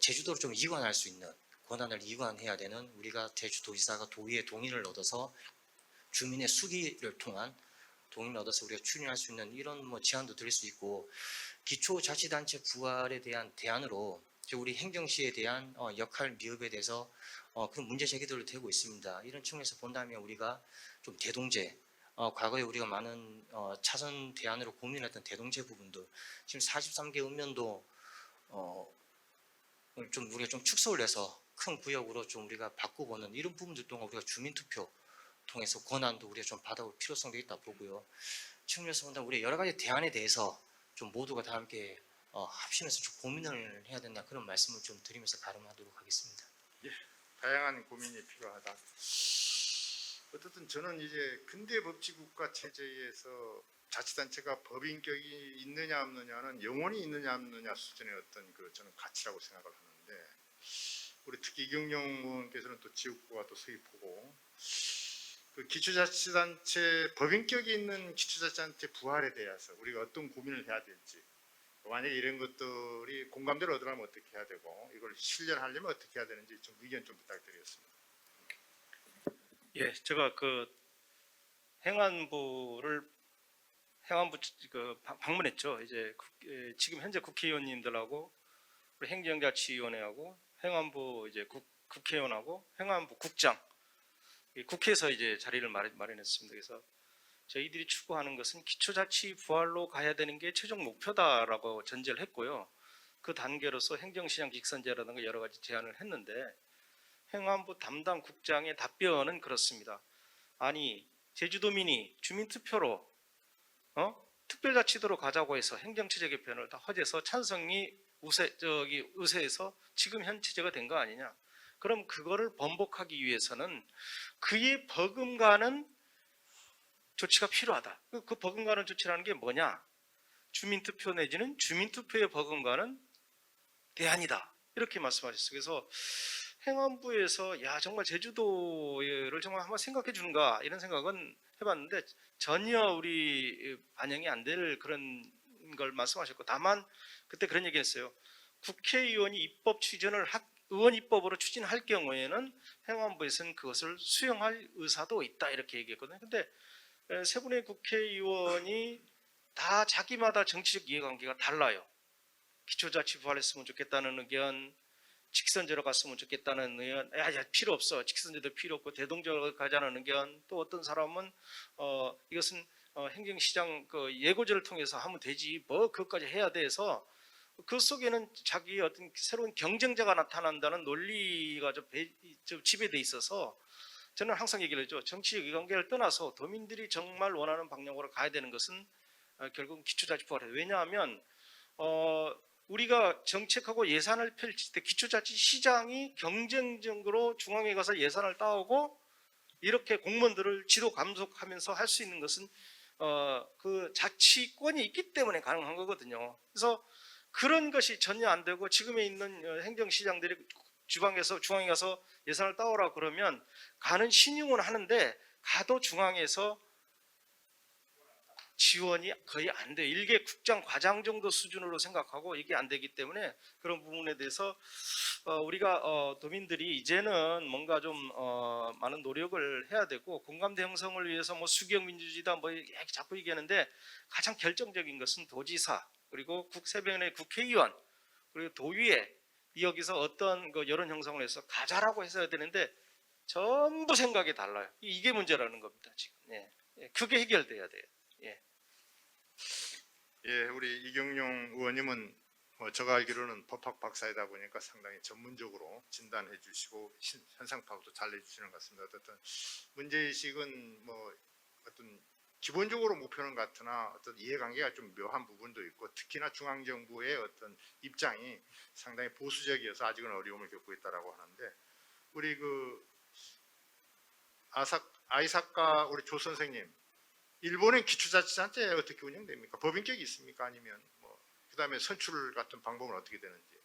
제주도를 좀 이관할 수 있는 권한을 이관해야 되는 우리가 제주도지사가 도의의 동의를 얻어서 주민의 수기를 통한 동의를 얻어서 우리가 추진할 수 있는 이런 제안도 드릴 수 있고 기초자치단체 부활에 대한 대안으로 우리 행정시에 대한 역할 미흡에 대해서 그런 문제 제기들을 되고 있습니다. 이런 측면에서 본다면 우리가 좀 대동제 과거에 우리가 많은 차선 대안으로 고민했던 대동제 부분도 지금 43개 읍면도 좀 우리가 좀 축소를 해서 큰 구역으로 좀 우리가 바꿔보는 이런 부분들 동안 우리가 주민투표 통해서 권한도 우리가 좀 받아볼 필요성도 있다 보고요. 측면에서 본다면 우리 여러 가지 대안에 대해서 좀 모두가 다 함께 합심해서 좀 고민을 해야 된다 그런 말씀을 좀 드리면서 가름하도록 하겠습니다. 다양한 고민이 필요하다. 어쨌든 저는 이제 근대 법치국가 체제에서 자치단체가 법인격이 있느냐 없느냐는 영원히 있느냐 없느냐 수준의 어떤 저는 가치라고 생각을 하는데 우리 특히 이경영 의원께서는 또 지역구와 또 서귀포고 그 기초자치단체 법인격이 있는 기초자치단체 부활에 대해서 우리가 어떤 고민을 해야 될지 만약에 이런 것들이 공감대를 얻으려면 어떻게 해야 되고 이걸 실현하려면 어떻게 해야 되는지 좀 의견 좀 부탁드리겠습니다. 예, 제가 행안부 방문했죠. 이제 지금 현재 국회의원님들하고 우리 행정자치위원회하고 행안부 이제 국회의원하고 행안부 국장 국회에서 이제 자리를 마련했습니다. 그래서 저희들이 추구하는 것은 기초자치 부활로 가야 되는 게 최종 목표다라고 전제를 했고요. 그 단계로서 행정시장 직선제라든가 여러 가지 제안을 했는데 행안부 담당 국장의 답변은 그렇습니다. 아니 제주도민이 주민투표로 특별자치도로 가자고 해서 행정체제 개편을 다 허재해서 찬성이 의회에서 지금 현 체제가 된 거 아니냐. 그럼 그거를 번복하기 위해서는 그에 버금가는 조치가 필요하다. 그 버금가는 조치라는 게 뭐냐? 주민투표 내지는 주민투표에 버금가는 대안이다. 이렇게 말씀하셨어요. 그래서 행안부에서 야 정말 제주도를 정말 한번 생각해 주는가 이런 생각은 해봤는데 전혀 우리 반영이 안 될 그런 걸 말씀하셨고 다만 그때 그런 얘기했어요. 국회의원이 입법 추진을 의원 입법으로 추진할 경우에는 행안부에서는 그것을 수용할 의사도 있다 이렇게 얘기했거든요. 근데 세 분의 국회의원이 다 자기마다 정치적 이해관계가 달라요. 기초자치 부활했으면 좋겠다는 의견, 직선제로 갔으면 좋겠다는 의견, 야 필요 없어. 직선제도 필요 없고 대동제로 가자는 의견. 또 어떤 사람은 이것은 행정시장 그 예고제를 통해서 하면 되지. 뭐 그것까지 해야 돼서 그 속에는 자기의 어떤 새로운 경쟁자가 나타난다는 논리가 좀 지배돼 있어서 저는 항상 얘기를 하죠. 정치적 이관계를 떠나서 도민들이 정말 원하는 방향으로 가야 되는 것은 결국 기초자치 부활이에요. 왜냐하면 우리가 정책하고 예산을 펼칠 때 기초자치 시장이 경쟁적으로 중앙에 가서 예산을 따오고 이렇게 공무원들을 지도 감독하면서 할 수 있는 것은 그 자치권이 있기 때문에 가능한 거거든요. 그래서 그런 것이 전혀 안 되고 지금에 있는 행정시장들이 주방에서 중앙에 가서 예산을 따오라 그러면 가는 신용은 하는데 가도 중앙에서 지원이 거의 안 돼요. 일개 국장 과장 정도 수준으로 생각하고 이게 안 되기 때문에 그런 부분에 대해서 우리가 도민들이 이제는 뭔가 좀 많은 노력을 해야 되고 공감대 형성을 위해서 뭐 수경 민주주의다 뭐 자꾸 얘기하는데 가장 결정적인 것은 도지사 그리고 세 명의 국회의원 그리고 도의회 여기서 어떤 그 여론 형성을 해서 가자라고 했어야 되는데 전부 생각이 달라요. 이게 문제라는 겁니다. 지금. 예. 그게 해결돼야 돼요. 예, 우리 이경용 의원님은 제가 알기로는 법학 박사이다 보니까 상당히 전문적으로 진단해 주시고 현상 파악도 잘 해주시는 것 같습니다. 어떤 문제의식은 뭐 어떤 기본적으로 목표는 같으나 어떤 이해관계가 좀 묘한 부분도 있고 특히나 중앙정부의 어떤 입장이 상당히 보수적이어서 아직은 어려움을 겪고 있다라고 하는데 우리 그 아이사카 우리 조 선생님 일본의 기초자치단체 어떻게 운영됩니까? 법인격이 있습니까? 아니면 뭐 그다음에 선출 같은 방법은 어떻게 되는지?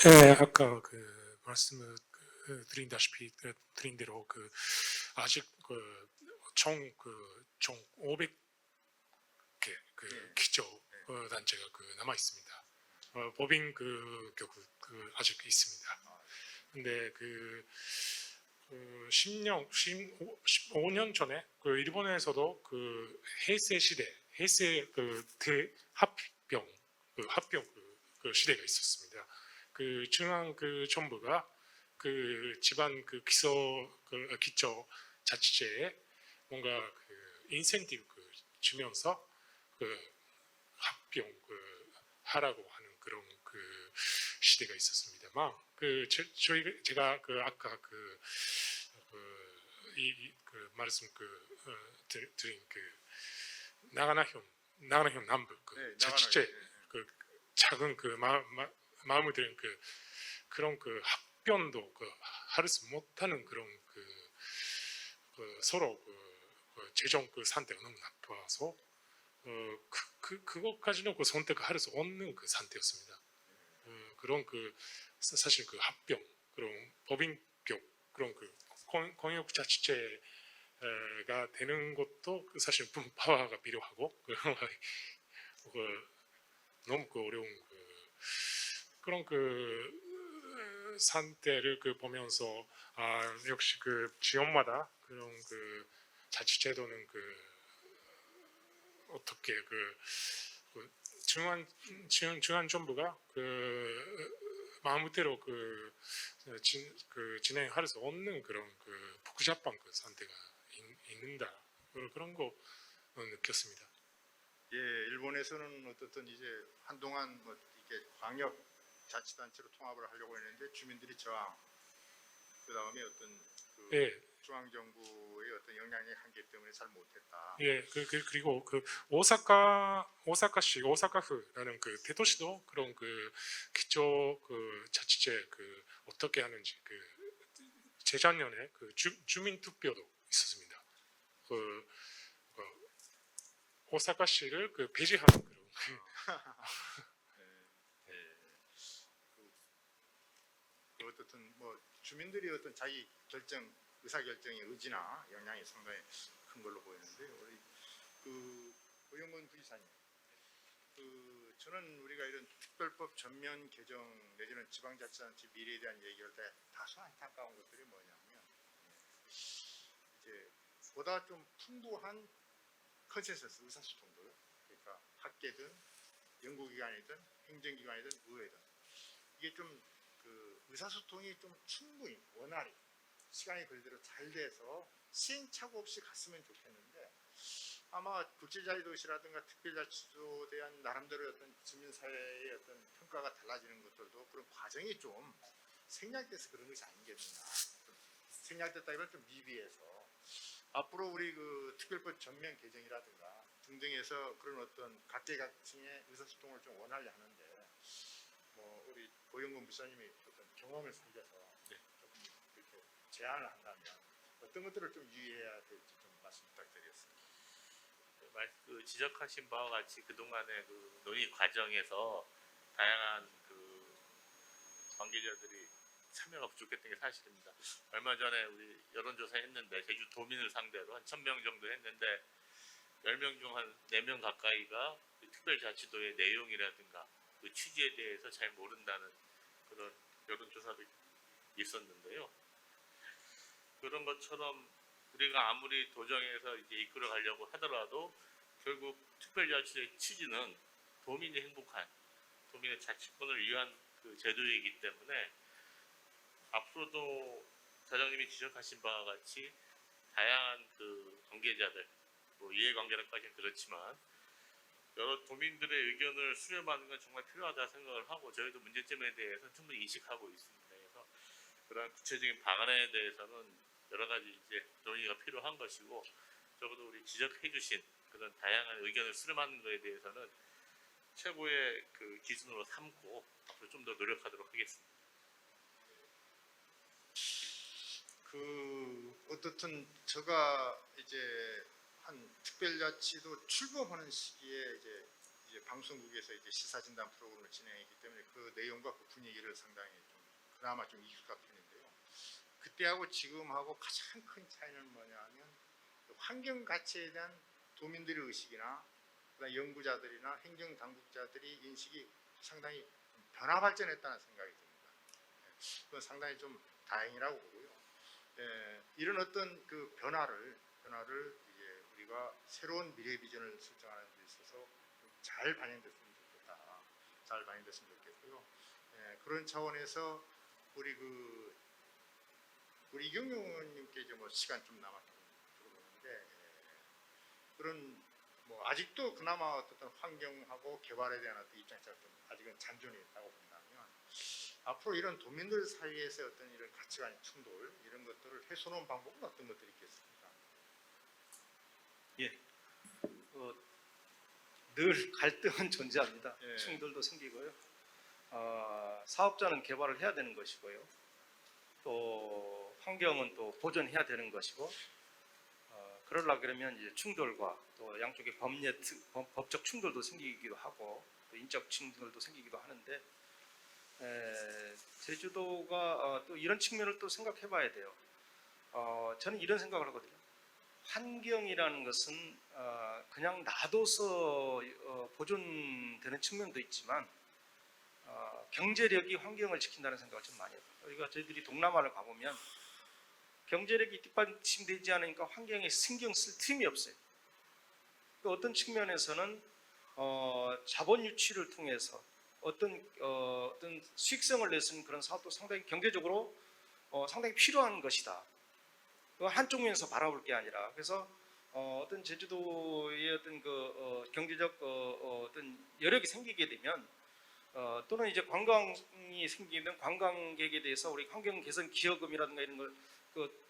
예, 아까 그 말씀을 드린 대로 그 아직 총 500개 그 기초 단체가 그 남아 있습니다. 법인 그 아직 있습니다. 근데 15년 전에 그 일본에서도 그 헤이세 그 대합병 그 시대가 있었습니다. 그 중앙 그 정부가 그 지방 그 기초 자치제에 뭔가 그 인센티브 주면서 그 합병 하라고 하는 그런 그 시대가 있었습니다만 제가 아까 말씀 드린 나가나현 남부 네, 자치제 나가나현. 작은 마음을 드는 그런 합병도 할 수 못하는 그런 서로 재정 상태가 너무 나빠서 그것까지는 선택할 수 없는 상태였습니다. 그런 사실 합병 그런 법인격 그런 공역자치제가 되는 것도 사실 분파화가 필요하고 너무 어려운 그런 상태를 보면서 역시 지역마다 그런 자치제도는 어떻게 중앙 정부가 마음대로 진행할 수 없는 그런 복잡한 상태가 있는다 그런 거 느꼈습니다. 예, 일본에서는 어떻든 이제 한동안 뭐 이게 광역 자치단체로 통합을 하려고 했는데 주민들이 저항, 그 다음에 어떤 그 예, 중앙 정부의 어떤 영향의 한계 때문에 잘 못했다. 예, 그리고 오사카시 오사카프라는 대도시도 그런 기초 자치제 어떻게 하는지 재작년에 주민 투표도 있었습니다. 오사카시를 폐지하는 그런 그 어떻든 뭐 주민들이 어떤 자기 결정, 의사 결정의 의지나 영향이 상당히 큰 걸로 보이는데요. 우리 고영건 부지사님, 저는 우리가 이런 특별법 전면 개정 내지는 지방자치단체 미래에 대한 얘기할 때 다소 안타까운 것들이 뭐냐면 이제 보다 좀 풍부한 컨센서스 의사소통들, 그러니까 학계든 연구기관이든 행정기관이든 의회든 이게 좀 의사소통이 좀 충분히 원활히 시간이 걸리도록 잘 돼서 시행착오 없이 갔으면 좋겠는데 아마 국제자유도시라든가 특별자치도에 대한 나름대로 어떤 주민사회의 어떤 평가가 달라지는 것들도 그런 과정이 좀 생략돼서 그런 것이 아니겠느냐. 생략됐다기보다 좀 미비해서 앞으로 우리 특별법 전면 개정이라든가 등등해서 그런 어떤 각계각층의 의사소통을 좀 원활히 하는데 뭐 우리 고영건 부사님이 어떤 경험을 살려서 조금 이렇게 제안을 한다면 어떤 것들을 좀 유의해야 될지 좀 말씀 부탁드리겠습니다. 지적하신 바와 같이 그동안의 논의 과정에서 다양한 관계자들이 참여가 부족했던 게 사실입니다. 얼마 전에 우리 여론조사 했는데 제주 도민을 상대로 한 1,000명 정도 했는데 10명 중 한 4명 가까이가 특별자치도의 내용이라든가 취지에 대해서 잘 모른다는 그런 여론조사도 있었는데요. 그런 것처럼 우리가 아무리 도정해서 이제 이끌어 가려고 하더라도 결국 특별자치도의 취지는 도민이 행복한 도민의 자치권을 위한 제도이기 때문에 앞으로도 사장님이 지적하신 바와 같이 다양한 관계자들, 뭐 이해관계자까지는 그렇지만 여러 도민들의 의견을 수렴하는 건 정말 필요하다 생각을 하고 저희도 문제점에 대해서 충분히 인식하고 있습니다. 그래서 그런 구체적인 방안에 대해서는 여러 가지 이제 논의가 필요한 것이고 적어도 우리 지적해주신 그런 다양한 의견을 수렴하는 것에 대해서는 최고의 기준으로 삼고 앞으로 좀 더 노력하도록 하겠습니다. 어떻든 제가 이제 한 특별자치도 출범하는 시기에 이제 방송국에서 이제 시사진단 프로그램을 진행했기 때문에 그 내용과 그 분위기를 상당히 좀 그나마 좀 익숙한 편인데요. 그때하고 지금하고 가장 큰 차이는 뭐냐면 환경 가치에 대한 도민들의 의식이나 그다음 연구자들이나 행정당국자들이 인식이 상당히 변화 발전했다는 생각이 듭니다. 그건 상당히 좀 다행이라고 보고요. 이런 어떤 변화를 이제 우리가 새로운 미래 비전을 설정하는 데 있어서 잘 반영됐으면 좋겠다. 잘 반영됐으면 좋겠고요. 그런 차원에서 우리 이경용 의원님께 이제 뭐 시간 좀 남았다고 들어보는데 그런 뭐 아직도 그나마 어떤 환경하고 개발에 대한 어떤 입장차가 좀 아직은 잔존이 있다고 본다면 앞으로 이런 도민들 사이에서 어떤 이런 가치관 충돌 이런 것들을 해소하는 방법은 어떤 것들이 있겠습니까? 예, 늘 갈등은 존재합니다. 예. 충돌도 생기고요. 사업자는 개발을 해야 되는 것이고요. 또 환경은 또 보존해야 되는 것이고, 그러려 그러면 이제 충돌과 또 양쪽의 법적 충돌도 생기기도 하고, 또 인적 충돌도 생기기도 하는데, 제주도가 또 이런 측면을 또 생각해봐야 돼요. 저는 이런 생각을 하거든요. 환경이라는 것은 그냥 놔둬서 보존되는 측면도 있지만 경제력이 환경을 지킨다는 생각을 좀 많이 해요. 우리가 저희들이 동남아를 가보면 경제력이 뒷받침되지 않으니까 환경에 신경 쓸 틈이 없어요. 또 어떤 측면에서는 자본 유치를 통해서 어떤 수익성을 내는 그런 사업도 상당히 경제적으로 상당히 필요한 것이다. 그 한쪽 면에서 바라볼 게 아니라 그래서 어떤 제주도의 어떤 경제적 어떤 여력이 생기게 되면 또는 이제 관광이 생기면 관광객에 대해서 우리 환경 개선 기여금이라든가 이런 걸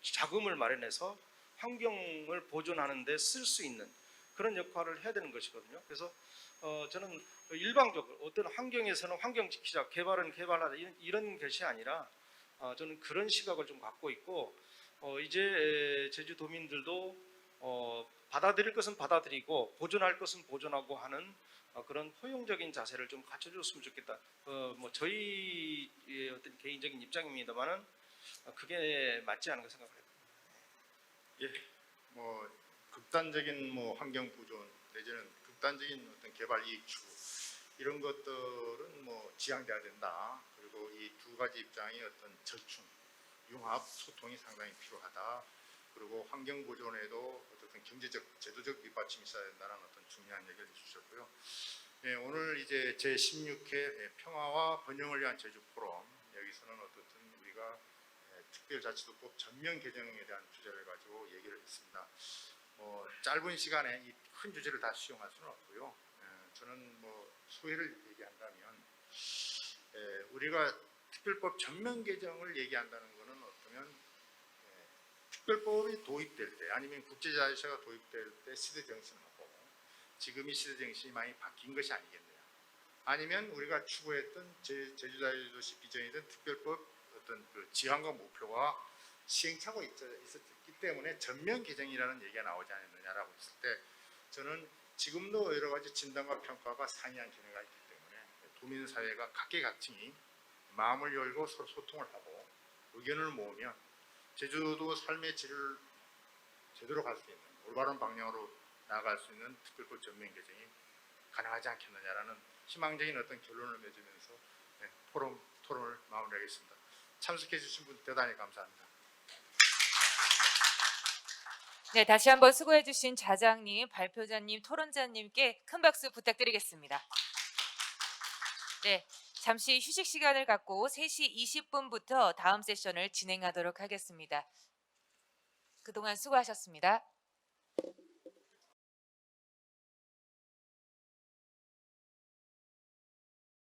자금을 마련해서 환경을 보존하는 데 쓸 수 있는 그런 역할을 해야 되는 것이거든요. 그래서 저는 일방적으로 어떤 환경에서는 환경 지키자, 개발은 개발하자 이런 것이 아니라 저는 그런 시각을 좀 갖고 있고 이제 제주도민들도 받아들일 것은 받아들이고 보존할 것은 보존하고 하는 그런 포용적인 자세를 좀 갖춰줬으면 좋겠다. 뭐 저희의 어떤 개인적인 입장입니다만은 그게 맞지 않은 거 생각해요. 예, 뭐 극단적인 뭐 환경 보존 내지는 극단적인 어떤 개발 이익 추구 이런 것들은 뭐 지양돼야 된다. 그리고 이 두 가지 입장이 어떤 절충, 융합, 소통이 상당히 필요하다. 그리고 환경 보존에도 어떤 경제적, 제도적 밑받침이 있어야 된다는 어떤 중요한 얘기를 해주셨고요. 예, 오늘 이제 제 16회 평화와 번영을 위한 제주 포럼 여기서는 어떻든 우리가 특별자치도법 전면 개정에 대한 주제를 가지고 얘기를 했습니다. 짧은 시간에 이 큰 주제를 다 수용할 수는 없고요. 저는 뭐 소회를 얘기한다면 우리가 특별법 전면 개정을 얘기한다는 것은 어쩌면 특별법이 도입될 때 아니면 국제자유시가 도입될 때 시대 정신하고 지금 이 시대 정신이 많이 바뀐 것이 아니겠느냐. 아니면 우리가 추구했던 제주자유도시 비전이든 특별법 어떤 그 지향과 목표가 시행착오가 있었기 때문에 전면 개정이라는 얘기가 나오지 않았느냐라고 했을 때 저는 지금도 여러 가지 진단과 평가가 상이한 견해가 있기 때문에 도민사회가 각계각층이 마음을 열고 서로 소통을 하고 의견을 모으면 제주도 삶의 질을 제대로 갈 수 있는 올바른 방향으로 나아갈 수 있는 특별법 전면 개정이 가능하지 않겠느냐라는 희망적인 어떤 결론을 맺으면서 토론을 마무리하겠습니다. 참석해 주신 분 대단히 감사합니다. 네, 다시 한번 수고해 주신 자장님, 발표자님, 토론자님께 큰 박수 부탁드리겠습니다. 네, 잠시 휴식 시간을 갖고 3시 20분부터 다음 세션을 진행하도록 하겠습니다. 그동안 수고하셨습니다.